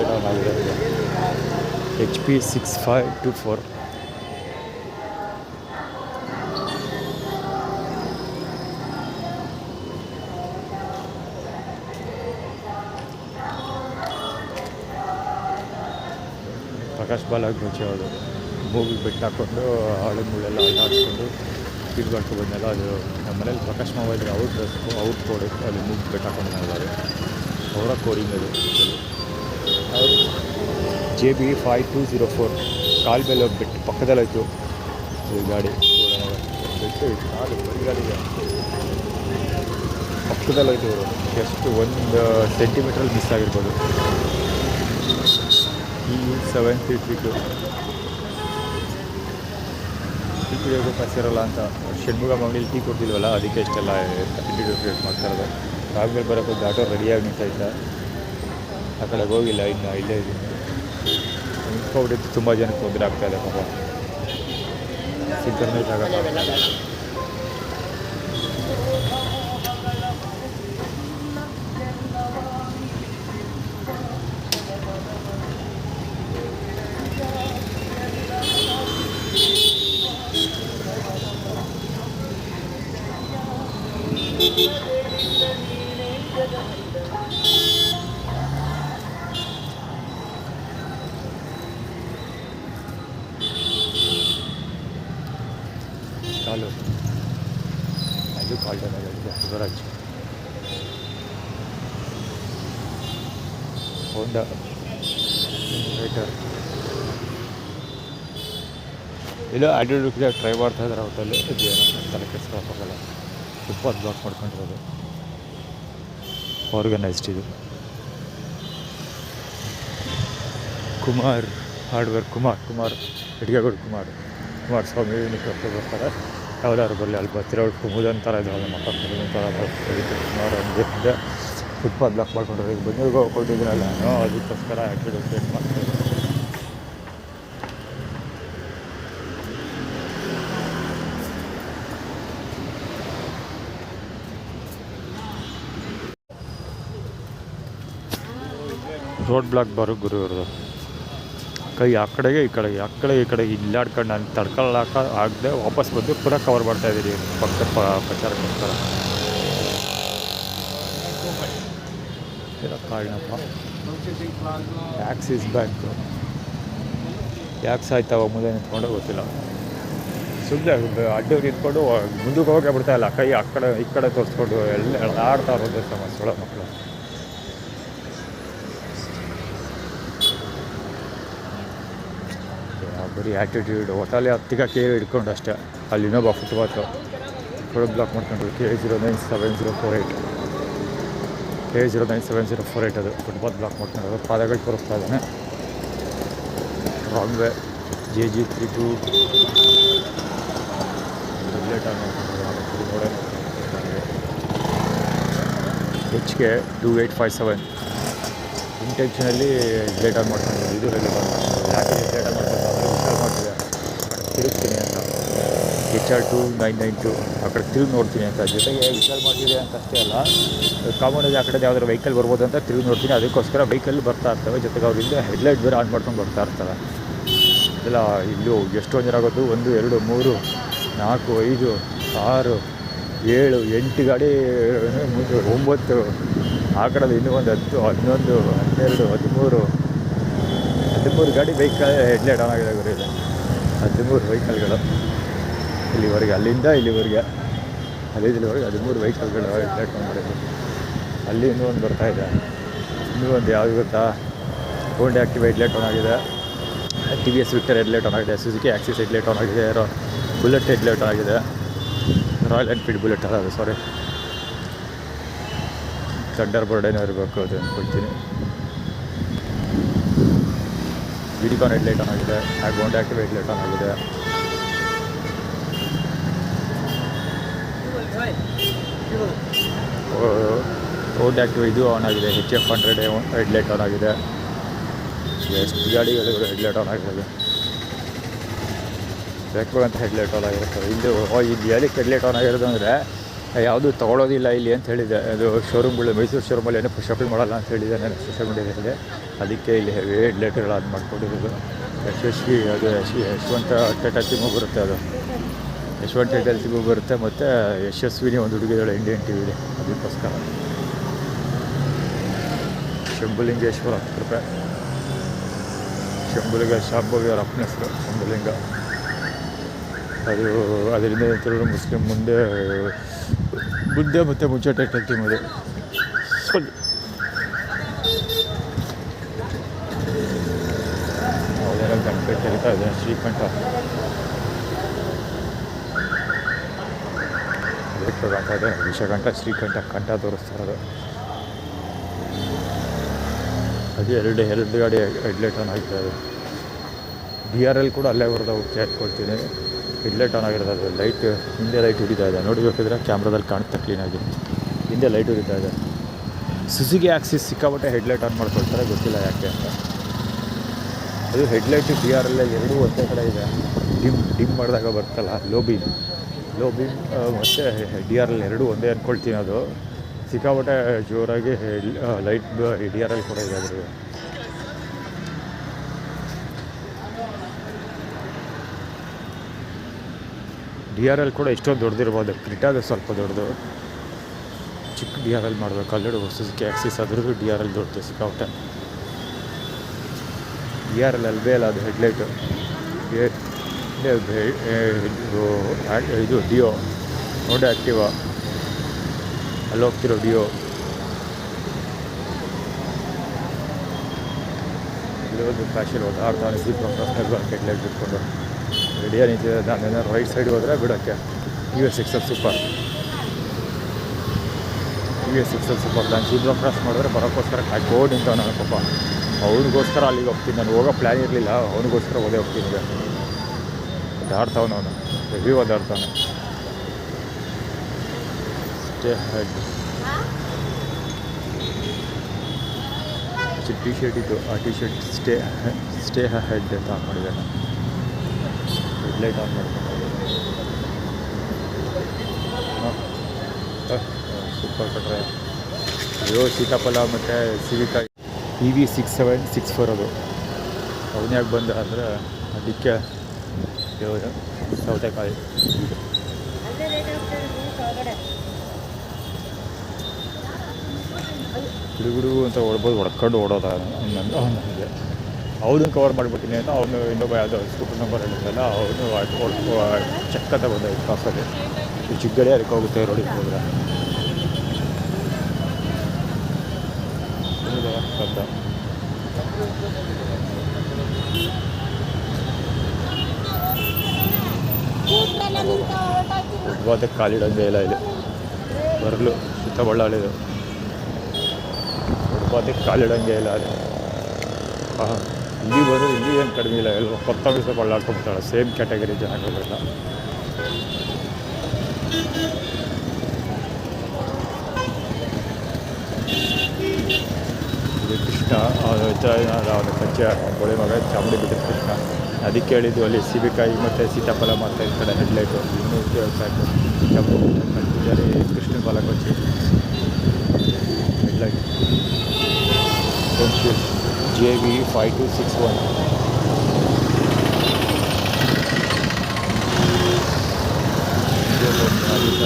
ಡೌನ್ ಆಗಿದೆ HP 6524. ಪ್ರಕಾಶ್ ಬಾಲಗುಚ್ಚಿ ಅವರು ಮೂಗಿಗೆ ಬೆಟ್ಟು ಹಾಕ್ಕೊಂಡು ಆಳಿನ ಮುಳ್ಳೆಲ್ಲ ಹಾಕ್ಕೊಂಡು ಸ್ಪೀಡ್ ಮಾಡ್ಕೊಂಡು ಬಂದೆಲ್ಲ. ಅದು ನಮ್ಮ ಮನೇಲಿ ಪ್ರಕಾಶ್ ಮಾವ ಇದ್ರೆ ಔಟ್ ಕೊಡೋಕ್ಕೆ ಅಲ್ಲಿ ಮೂಗಿಗೆ ಬೆಟ್ಟು ಹಾಕೊಂಡು ಮಾಡಿದ್ದಾರೆ. ಅವರ ಕೋಡಿಂಗ್ ಅದು JB 5204. ಕಾಲು ಮೇಲೆ ಬಿಟ್ಟು ಪಕ್ಕದಲ್ಲಾಯಿತು ಈ ಗಾಡಿ ಬೆಟ್ಟು ಇತ್ತು ಕಾಲು ಗಾಡಿಗೆ ಪಕ್ಕದಲ್ಲಾಯಿತು. ಇವರು ಎಷ್ಟು 1 ಸೆಂಟಿಮೀಟ್ರಲ್ಲಿ ಮಿಸ್ ಆಗಿರ್ಬೋದು. EU 7332. ಟೀ ಕುಡಿಯೋದು ಕಾಸಿರಲ್ಲ ಅಂತ ಷಣ್ಮುಗ ಮಂಗಡಿಲಿ ಟೀ ಕೊಡ್ತಿಲ್ವಲ್ಲ, ಅದಕ್ಕೆ ಇಷ್ಟೆಲ್ಲ ಆ್ಯಟಿಟ್ಯೂಡ್ ಕ್ರಿಯೇಟ್ ಮಾಡ್ತಾಯಿರೋದು. ಆಮೇಲೆ ಬರೋಕ್ಕೊಂದು ಆಟೋ ರೆಡಿಯಾಗಿ ನಿಂತೈತೆ. ಆ ಕಡೆಗೆ ಹೋಗಿಲ್ಲ, ಇನ್ನು ಇಲ್ಲೇ ಇದ್ದೀನಿ. ನಿಂತ್ಕೊಬಿಟ್ಟಿದ್ದು ತುಂಬ ಜನಕ್ಕೆ ತೊಂದರೆ ಆಗ್ತಾಯಿದೆ ಪಾಪ. ಸಿಗ್ತಾನೆ ಆಗೋಕ್ಕಾಗಲ್ಲ. ಕಾಲು ಅದು ಕಾಲ್ಟನಾಗಿದೆ ಶಿವರಾಜ್ ಹೋಂಡಾ ರೈಟರ್. ಇಲ್ಲ ಆ್ಯಟಿಟ್ಯೂಡ್ ಟ್ರೈ ಮಾಡ್ತಾ ಇದ್ದಾರೆ ಅವತ್ತಲ್ಲಿ. ಇದೇನೋ ತಲೆ ಕೆಡಿಸ್ಕೊಳಕ್ಕಾಗಲ್ಲ. ಫುಟ್ಪಾತ್ ಬ್ಲಾಕ್ ಮಾಡ್ಕೊಂಡಿರೋದು ಆರ್ಗನೈಸ್ಡ್. ಇದು ಕುಮಾರ್ ಹಾರ್ಡ್ವೇರ್ ಕುಮಾರ್ ಹಿಡಿಯಗೌಡ ಕುಮಾರಸ್ವಾಮಿ ಬರ್ತಾರೆ. ಯಾವ್ದಾದ್ರು ಬರಲಿ ಅಲ್ಲಿ ಬರ್ತಿರೋ ಕುಮುದನ್ ಥರ ಇದ್ದಾವೆ ಮಕ್ಕ ಥರ ಕುಮಾರ್ ಅಂದರೆ ಫುಟ್ಪಾತ್ ಬ್ಲಾಕ್ ಮಾಡ್ಕೊಂಡ್ರೆ ಈಗ ಬೆಂಗಳೂರಿಗೆ ಹೋಗ್ಕೊಟ್ಟಿದ್ದೀನಲ್ಲ ನಾನು, ಅದಕ್ಕೋಸ್ಕರ ಆ್ಯಟಿಟ್ಯೂಡ್ ಕ್ರಿಯೇಟ್ ಮಾಡ್ತೀನಿ. ರೋಡ್ ಬ್ಲಾಕ್ ಬರೋ ಗುರು ಇರೋದು ಕೈ ಆ ಕಡೆಗೆ ಈ ಕಡೆಗೆ ಇಲ್ಲಾಡ್ಕೊಂಡು ನಾನು ತಡ್ಕೊಳ್ಳೋಕೆ ಆಗದೆ ವಾಪಸ್ ಬಂದು ಪುನಃ ಕವರ್ ಮಾಡ್ತಾಯಿದ್ದೀನಿ ಪಕ್ಕದ ಪ್ರಚಾರಕ್ಕೋಸ್ಕರ. ಕಾರಣಪ್ಪ ಆ್ಯಕ್ಸಿಸ್ ಬ್ಯಾಂಕು ಟ್ಯಾಕ್ಸ್ ಆಯ್ತಾವ ಮುಂದೆ ನಿಂತ್ಕೊಂಡು ಗೊತ್ತಿಲ್ಲ. ಸುಮ್ಮನೆ ಅಡ್ಡವ್ರು ನಿಂತ್ಕೊಂಡು ಮುಂದಕ್ಕೆ ಹೋಗೇ ಬಿಡ್ತಾಯಿಲ್ಲ. ಕೈ ಆ ಕಡೆ ಈ ಕಡೆ ತೋರಿಸ್ಕೊಂಡು ಎಲ್ಲ ಆಡ್ತಾ ಇರೋದು ಸಮಸ್ಯೆ ಮಕ್ಕಳು. ಬರೀ ಆ್ಯಟಿಟ್ಯೂಡ್ ಒಟ್ಟಲ್ಲಿ ಹತ್ತಿಗೆ ಕೇಳಿ ಹಿಡ್ಕೊಂಡು ಅಷ್ಟೇ. ಅಲ್ಲಿ ಇನ್ನೊಬ್ಬ ಫುಟ್ಪಾತು ರೋಡ್ ಬ್ಲಾಕ್ ಮಾಡ್ಕೊಂಡ್ರು KA097048 ಅದು ಫುಟ್ಪಾತ್ ಬ್ಲಾಕ್ ಮಾಡ್ಕೊಂಡ್ರು. ಪಾದಗಳು ತೋರಿಸ್ತಾ ಇದ್ದಾನೆ. Wrong way JG32 HK 2857 ಇಂಟೆನ್ಷನಲ್ಲಿ late ಆಗಿ ಮಾಡ್ಕೊಂಡು ಇದು ಯಾಕೆ ಲೇಟ್ ಆಗಿ ಮಾಡ್ಕೊಂಡು ವಿಚಾರ ಮಾಡ್ತಿದೆ ತಿರುಗ್ತೀನಿ ಅಂತ. HR 2992 ಆ ಕಡೆ ತಿರುಗಿ ನೋಡ್ತೀನಿ ಅಂತ. ಜೊತೆಗೆ ವಿಚಾರ ಮಾಡ್ತಿದೆ ಅಂತ ಅಷ್ಟೇ ಅಲ್ಲ, ಕಾಮನಾಗಿ ಆ ಕಡೆ ಯಾವ್ದಾದ್ರು ವೆಹಿಕಲ್ ಬರ್ಬೋದು ಅಂತ ತಿರುಗಿ ನೋಡ್ತೀನಿ. ಅದಕ್ಕೋಸ್ಕರ ವೆಹಿಕಲ್ ಬರ್ತಾ ಇರ್ತವೆ. ಜೊತೆಗೆ ಅವರಿಂದ ಹೆಡ್ಲೈಟ್ ಬೇರೆ ಆನ್ ಮಾಡ್ಕೊಂಡು ಬರ್ತಾ ಇರ್ತಾರೆ. ಇಲ್ಲ ಇಲ್ಲೂ ಎಷ್ಟೊಂದು ಜನ ಆಗೋದು 1 2 3 4 5 6 7 8 ಗಾಡಿ, 9 ಆ ಕಡೆದು ಇನ್ನೂ ಒಂದು 10 11 12 13 ಗಾಡಿ ವೆಹಿಕಲ್ ಹೆಡ್ಲೈಟ್ ಆನ್ ಆಗಿದೆ ಗುರು. ಇದೆ 13 ವೆಹಿಕಲ್ಗಳು ಇಲ್ಲಿವರೆಗೆ, ಅಲ್ಲಿಂದ ಇಲ್ಲಿವರೆಗೆ 13 ವೆಹಿಕಲ್ಗಳು ಹೆಡ್ಲೈಟ್ ಆನ್ ಮಾಡಿದ್ರು. ಅಲ್ಲಿ ಇನ್ನೂ ಒಂದು ಬರ್ತಾಯಿದೆ. ಇನ್ನೂ ಒಂದು ಯಾವುದು ಗೊತ್ತಾ, ಹೋಂಡಾ ಆ್ಯಕ್ಟಿವಾ ಹೆಡ್ಲೈಟ್ ಆನ್ ಆಗಿದೆ, T V S Victor headlight on ಆಗಿದೆ, ಸುಜುಕಿ ಆಕ್ಸಿಸ್ ಹೆಡ್ಲೈಟ್ ಆನ್ ಆಗಿದೆ, ಬುಲೆಟ್ ಹೆಡ್ಲೈಟ್ ಆನ್ ಆಗಿದೆ, ರಾಯಲ್ ಎನ್ಫೀಲ್ಡ್ ಬುಲೆಟ್ ಅಲ್ಲ ಅದು, ಸಾರಿ ಥಂಡರ್ ಬರ್ಡ್ ಏನೋ ಇರಬೇಕು ಅದು ಅಂದ್ಕೊಳ್ತೀನಿ. ವಿಡಿಕಾನ್ ಹೆಡ್ಲೈಟ್ ಆನ್ ಆಗಿದೆ, ಹೋಂಡಾ ಆ್ಯಕ್ಟಿವಾ ಹೆಡ್ಲೈಟ್ ಆನ್ ಆಗಿದೆ. ಹೋಂಡಾ ಆ್ಯಕ್ಟಿವಾ ಇದು ಆನ್ ಆಗಿದೆ, HF100 ಹೆಡ್ಲೈಟ್ ಆನ್ ಆಗಿದೆ. ಎಷ್ಟು ಗಾಡಿಗಳು ಹೆಡ್ಲೈಟ್ ಆನ್ ಆಗಿದೆ, ಬೇಕಂತ ಹೆಡ್ಲೈಟ್ ಆನ್ ಆಗಿರ್ತಾರೆ. ಇಲ್ಲಿ ಏನಕ್ಕೆ ಹೆಡ್ಲೈಟ್ ಆನ್ ಆಗಿರೋದು ಅಂದರೆ ಯಾವುದೂ ತೊಗೊಳೋದಿಲ್ಲ ಇಲ್ಲಿ ಅಂತ ಹೇಳಿದೆ. ಅದು ಶೋರೂಮ್ಗಳು, ಮೈಸೂರು ಶೋರೂಮಲ್ಲಿ ಏನೋ ಪುಷಪ್ಪಿಂಗ್ ಮಾಡಲ್ಲ ಅಂತ ಹೇಳಿದೆ ನಾನು ಸೋಷಿಯಲ್ ಮೀಡಿಯಾದಲ್ಲಿ. ಅದಕ್ಕೆ ಇಲ್ಲಿ ಹೆವಿ ಹೆಡ್ಲೈಟ್ಗಳು ಅದು ಮಾಡ್ಕೊಂಡಿರೋದು. ಯಶಸ್ವಿ ಅದು ಯಶವಂತ ಟೈಟಲ್ ಸಿಮು ಬರುತ್ತೆ, ಅದು ಯಶವಂತ ಟೈಟಲ್ ಸಿಮು ಬರುತ್ತೆ. ಮತ್ತು ಯಶಸ್ವಿನಿ ಒಂದು ಹುಡುಗಿದಾಳೆ ಇಂಡಿಯನ್ ಟಿ ವಿಲಿ, ಅದಕ್ಕೋಸ್ಕರ. ಶಂಭುಲಿಂಗೇಶ್ವರ 10 ರೂಪಾಯಿ. ಶಂಭುಲಿಂಗ ಶಾಂಭವಿ ಅವ್ರ ಅಪ್ಪನ ಹೆಸರು ಶಂಭುಲಿಂಗ. ಅದು ಅದರಿಂದ ತಿರುಳು ಮುಸ್ಲಿಂ ಮುಂದೆ ಮತ್ತು ಮುಂಚೆ ಟೈಟಲ್ ಟೀಮ್ ಅದು. ಯಾವುದೇನೋ ಗಂಟೆ ಕರಿತಾ ಇದೆ, ಶ್ರೀಕಂಠ ಅದಕ್ಕೆ ಗಂಟ ಇದೆ, ವಿಷಗಂಠ ಶ್ರೀಕಂಠ ಕಂಠ ತೋರಿಸ್ತಾರದು. ಅದು ಎರಡು ಗಾಡಿ ಹೆಡ್ಲೈಟ್ ಆನ್ ಆಗಿದೆ. ಅದು DRL ಕೂಡ ಅಲ್ಲೇ ಬರೋದು ಕೇಳ್ಕೊಳ್ತೀನಿ. ಹೆಡ್ಲೈಟ್ ಆನ್ ಆಗಿರೋದು, ಅದು ಲೈಟ್ ಹಿಂದೆ ಲೈಟ್ ಉರಿತಾ ಇದೆ, ನೋಡಬೇಕಿದ್ರೆ ಕ್ಯಾಮ್ರಾದಲ್ಲಿ ಕಾಣುತ್ತೆ ಕ್ಲೀನಾಗಿ. ಹಿಂದೆ ಲೈಟ್ ಉರಿತಾ ಇದೆ. ಸುಜುಕಿ ಆಕ್ಸಿಸ್ ಸಿಕ್ಕಾಪಟ್ಟೆ ಹೆಡ್ಲೈಟ್ ಆನ್ ಮಾಡ್ಕೊಳ್ತಾರೆ, ಗೊತ್ತಿಲ್ಲ ಯಾಕೆ ಅಂತ. ಅದು ಹೆಡ್ಲೈಟು DRL ಎರಡೂ ಒಂದೇ ಕಡೆ ಇದೆ. ಡಿಮ್ ಮಾಡಿದಾಗ ಬರ್ತಲ್ಲ, ಲೋ ಬೀಮ್ ಮತ್ತು DRL ಎರಡೂ ಒಂದೇ ಅಂದ್ಕೊಳ್ತೀನಿ. ಅದು ಸಿಕ್ಕಾಪಟ್ಟೆ ಜೋರಾಗಿ ಲೈಟ್ DRL ಕೂಡ ಇದೆ ಅದ್ರಿಗೆ. DRL ಕೂಡ ಎಷ್ಟೊಂದು ದೊಡ್ಡದಿರ್ಬೋದು, ಕ್ರಿಟಾದ ಸ್ವಲ್ಪ ದೊಡ್ಡದು, ಚಿಕ್ಕ DRL ಮಾಡಬೇಕು. ಅಲ್ಲೂ ಸುಜುಕಿ ಆಕ್ಸಿಸ್ ಅದ್ರದ್ದು DRL ದೊಡ್ಡದು ಸಿಕ್ಕಾಪಟ್ಟೆ. DRL ಅಲ್ವೇ ಅಲ್ಲ, ಅದು ಹೆಡ್ಲೈಟು. ಇದು ಡಿಯೋ ಹೋಂಡಾ ಆ್ಯಕ್ಟಿವಾ ಅಲ್ಲಿ ಹೋಗ್ತಿರೋ ಡಿಯೋ. ಇಲ್ಲೊಂದು ಫ್ಯಾಷನ್ ಓದಾಡ್ತಾನೆ ಹೆಡ್ಲೈಟ್ ಬಿಟ್ಕೊಂಡು ರೆಡಿಯಾಗಿ ನಿಂತಿದೆ. ನಾನೇನಾದ್ರು ರೈಟ್ ಸೈಡ್ ಹೋದರೆ ಬಿಡೋಕ್ಕೆ US XL ಸೂಪರ್ ನಾನು ಜೀಬ್ರಾ ಕ್ರಾಸ್ ಮಾಡಿದ್ರೆ ಬರೋಕ್ಕೋಸ್ಕರ ಕಾಯ್ಕೊಂಡು ನಿಂತವ ನನ್ನ ಪಾಪ. ಅವನಿಗೋಸ್ಕರ ಅಲ್ಲಿಗೆ ಹೋಗ್ತೀನಿ, ನಾನು ಹೋಗೋ ಪ್ಲ್ಯಾನ್ ಇರಲಿಲ್ಲ, ಅವನಿಗೋಸ್ಕರ ಓದೇ ಹೋಗ್ತೀನಿ. ಈಗ ಓದಾಡ್ತಾವನು, ಅವನು ಹೆವಿ ಓದಾಡ್ತಾನೆ. ಸ್ಟೇ ಹೆಡ್ ಟಿ ಶರ್ಟ್ ಇತ್ತು, ಆ ಟಿ ಶರ್ಟ್ ಸ್ಟೇ ಹೆಡ್ ಅಂತ ಆನ್ ಮಾಡಿದ್ದಾನೆ. ಹೆಡ್ಲೈಟ್ ಆನ್ ಮಾಡ್ಕೊಂಡು ಸೂಪರ್ ಕಟ್ರೆ. ಸೀತಾಫಲ ಮತ್ತು ಸಿವಿಕಾಯಿ EV 6764 ಅದು. ಅವನ್ಯಾಕೆ ಬಂದ ಅಂದರೆ ಅದಕ್ಕೆ ಸೌತೆಕಾಯಿ ಗುಡುಗುಡು ಅಂತ ಹೊಡ್ಕೊಂಡು ಓಡೋದ ನನಗೆ. ಅವನು ಕವರ್ ಮಾಡಿಬಿಟ್ಟಿನಿ ಅಂತ ಅವನು ಇನ್ನೊಬ್ಬ ಯಾವುದೋ ಸ್ಕೂಟರ್ ನಂಬರ್ ಹೇಳಿದ್ದಲ್ಲ, ಅವನು ಚೆಕ್ಕ ತಗೊಂಡ ಕ್ರಾಸಲ್ಲಿ. ಈ ಚಿಕ್ಕಗಡೆ ಅದಕ್ಕೆ ಹೋಗುತ್ತೆ ರೋಡಿಗೆ ಹೋದರೆ ಶಬ್ದ. ಅದಕ್ಕೆ ಕಾಲಿಡಂಗೆ ಇಲ್ಲ ಇಲ್ಲಿ, ಬರಲು ಸುತ್ತ ಬಳ್ಳಾಳಿದು ಅದಕ್ಕೆ ಕಾಲಿಡಂಗೆ ಇಲ್ಲ ಅಲ್ಲಿ. ಇಲ್ಲಿ ಬಂದರೆ ಇಲ್ಲಿ ಏನು ಕಡಿಮೆ ಇಲ್ಲ, ಎಲ್ಲ ಕೊತ್ತಂಬರಿ ಸಹ ಬಳ್ಳಾಡ್ಕೊಂಡ್ಬಿಡ್ತಾಳೆ. ಸೇಮ್ ಕ್ಯಾಟಗರಿ ಜನಗಳೆಲ್ಲ. ಇದು ಕೃಷ್ಣ ಅವನ ಕಚ್ಚೆ ಗೋಳಿ ಮಗ ಚಾಮುಂಡಿ ಬೆಟ್ಟದ ಕೃಷ್ಣ. ಅದಕ್ಕೆ ಹೇಳಿದ್ದು ಅಲ್ಲಿ ಸೀಬೆಕಾಯಿ ಮತ್ತು ಸೀತಾಫಲ ಮತ್ತು ಈ ಕಡೆ ಹೆಡ್ಲೈಟು ಇನ್ನೂ ಸಾಕು. ಚಾಮುಂಡಿ ಬೆಟ್ಟ ಕೃಷ್ಣನ ಫಲ Kochi headlight JV 5261.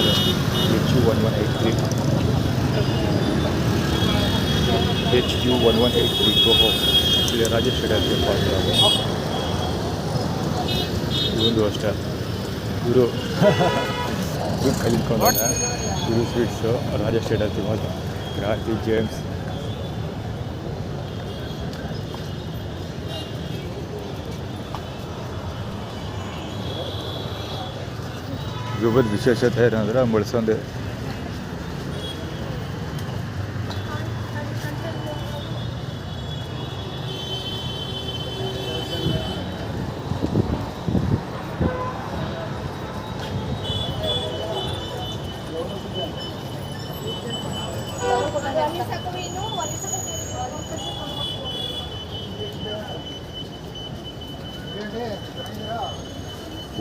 HU1183 HU1183 go home. ಇಲ್ಲಿ ರಾಜೇಶ್ ಹೆಗಡೆ ಪಾರ್ಕ್ ಇವೊಂದು ಅಷ್ಟೇ. ಇವರು ಕಲಿತ್ಕೊಂಡ ಇವರು ಸ್ವೀಟ್ಸು ರಾಜೇಶ್ ಹೆಗಡೆ ಮಾತ್ರ ಕ್ರಾಂತಿ ಜೇಮ್ಸ್. ಇವ್ರ ವಿಶೇಷತೆ ಏನಂದ್ರೆ ಮುಳ್ಸೊಂದೆ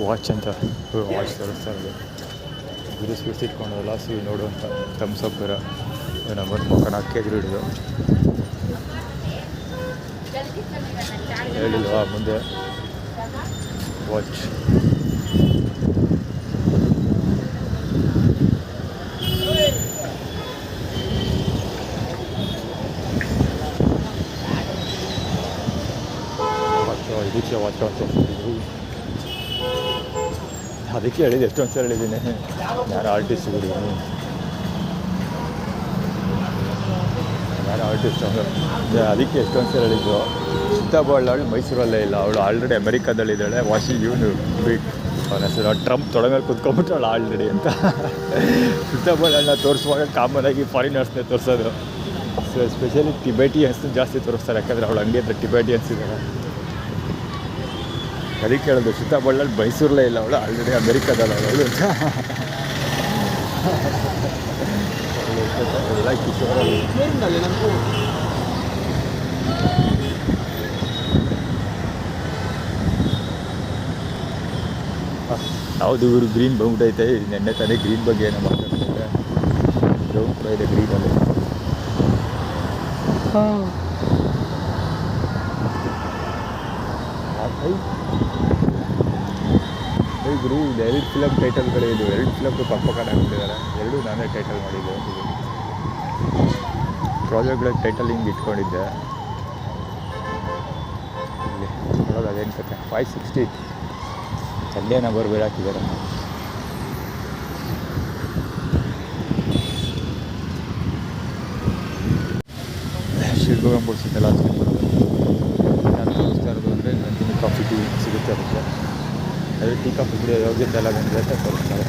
ವಾಚ್ ಅಂತ ವಾಚ್ ತೋರಿಸ್ತಾರೆ. ಗುರು ಸ್ವೀಟ್ಸ್ ಇಟ್ಕೊಂಡವಲ್ಲ ಸಿವಿ ನೋಡು ಅಂತ ಥಮ್ಸಪ್ ಬೇರೆ ನಂಬರ್ ಮುಖ ಕೆಜಿ ಹಿಡಿದು ಹೇಳಿಲ್ವಾ ಮುಂದೆ ವಾಚ್. ಇದಕ್ಕೆ ವಾಚ್ ತೋರಿಸ್ತಿದ್ರು. ಅದಕ್ಕೆ ಹೇಳಿದ್ದು ಎಷ್ಟೊಂದು ಸಲ ಹೇಳಿದ್ದೀನಿ ಯಾರು ಆರ್ಟಿಸ್ಟ್ ಹುಡುಗನು ಯಾರು ಆರ್ಟಿಸ್ಟ್ ಅದಕ್ಕೆ ಎಷ್ಟೊಂದು ಸಲ ಹೇಳಿದ್ದು. ಚಿತ್ತಾಬಳ್ಳಾಳು ಮೈಸೂರಲ್ಲೇ ಇಲ್ಲ, ಅವಳು ಆಲ್ರೆಡಿ ಅಮೆರಿಕಾದಲ್ಲಿದ್ದಾಳೆ. ವಾಷಿಂಗ್ ಇವನು ಅವನ ಹೆಸರು ಟ್ರಂಪ್ ತೊಡೆ ಮೇಲೆ ಕುತ್ಕೊಂಡ್ಬಿಟ್ಟಾಳು ಆಲ್ರೆಡಿ ಅಂತ. ಚಿತ್ತಾಬಳ್ಳಾಳನ್ನ ತೋರಿಸುವಾಗ ಕಾಮನಾಗಿ ಫಾರಿನರ್ಸ್ನೇ ತೋರಿಸೋದು. ಸೊ ಎಸ್ಪೆಷಲಿ ಟಿಬೇಟಿಯನ್ಸ್ ಜಾಸ್ತಿ ತೋರಿಸ್ತಾರೆ, ಯಾಕಂದರೆ ಅವಳು ಹಂಗೆ ಹತ್ರ ಟಿಬೇಟಿಯನ್ಸ್ ಇದ್ದಾರೆ. ಅದಕ್ಕೆ ಹೇಳೋದು ಚಿತ್ತಾಬಳ್ಳಾಳು ಮೈಸೂರಲ್ಲೇ ಇಲ್ಲ, ಅವಳು ಆಲ್ರೆಡಿ ಅಮೆರಿಕಾದಲ್ಲ ಅವಳು ಅಂತ. ಯಾವುದು ಇವರು ಗ್ರೀನ್ ಬಂದ್ಬಿಟ್ಟೈತೆ. ನೆನ್ನೆ ತಾನೇ ಗ್ರೀನ್ ಬಗ್ಗೆ ಏನೋ ಮಾತಾಡ್ತಿದ್ದೆ. ಬ್ರೌನ್ ಕೂಡ ಇದೆ ಗ್ರೀನಲ್ಲಿ. ಗುರು ಇದು 2 ಫಿಲಮ್ ಟೈಟಲ್ಗಳೇ ಇದು. 2 ಫಿಲಮ್ಗೂ ಪಕ್ಕ ಹಾಕ್ಬಿಟ್ಟಿದ್ದಾರೆ. 2 ನಾನೇ ಟೈಟಲ್ ಮಾಡಿದ್ದೆ. ಪ್ರಾಜೆಕ್ಟ್ಗಳಿಗೆ ಟೈಟಲ್ ಹಿಂಗೆ ಇಟ್ಕೊಂಡಿದ್ದೆ. ಇಲ್ಲಿ ನೋಡೋದು ಅದೇನು ಕತೆ 560 ಸಂಡೇ ನಂಬರ್ ಬೇರೆ ಹಾಕಿದ್ದಾರೆ. ಶಿಲ್ಪಗಂ ಬಿಡಿಸಿದ್ದೆಲ್ಲ ನಾನು ತೋರಿಸ್ತಾ ಇರೋದು ಅಂದರೆ ನಂದಿನಿ ಕಾಫಿ ಟೀ ಸಿಗುತ್ತೆ. ಅದಕ್ಕೆ ಅದೇ ಟೀ ಕಾಫಿ ಕುಡಿಯೋ ಯೋಗ್ಯತೆ ಎಲ್ಲ ಬಂದಿದೆ ಅಂತ ತೋರಿಸ್ತಾರೆ.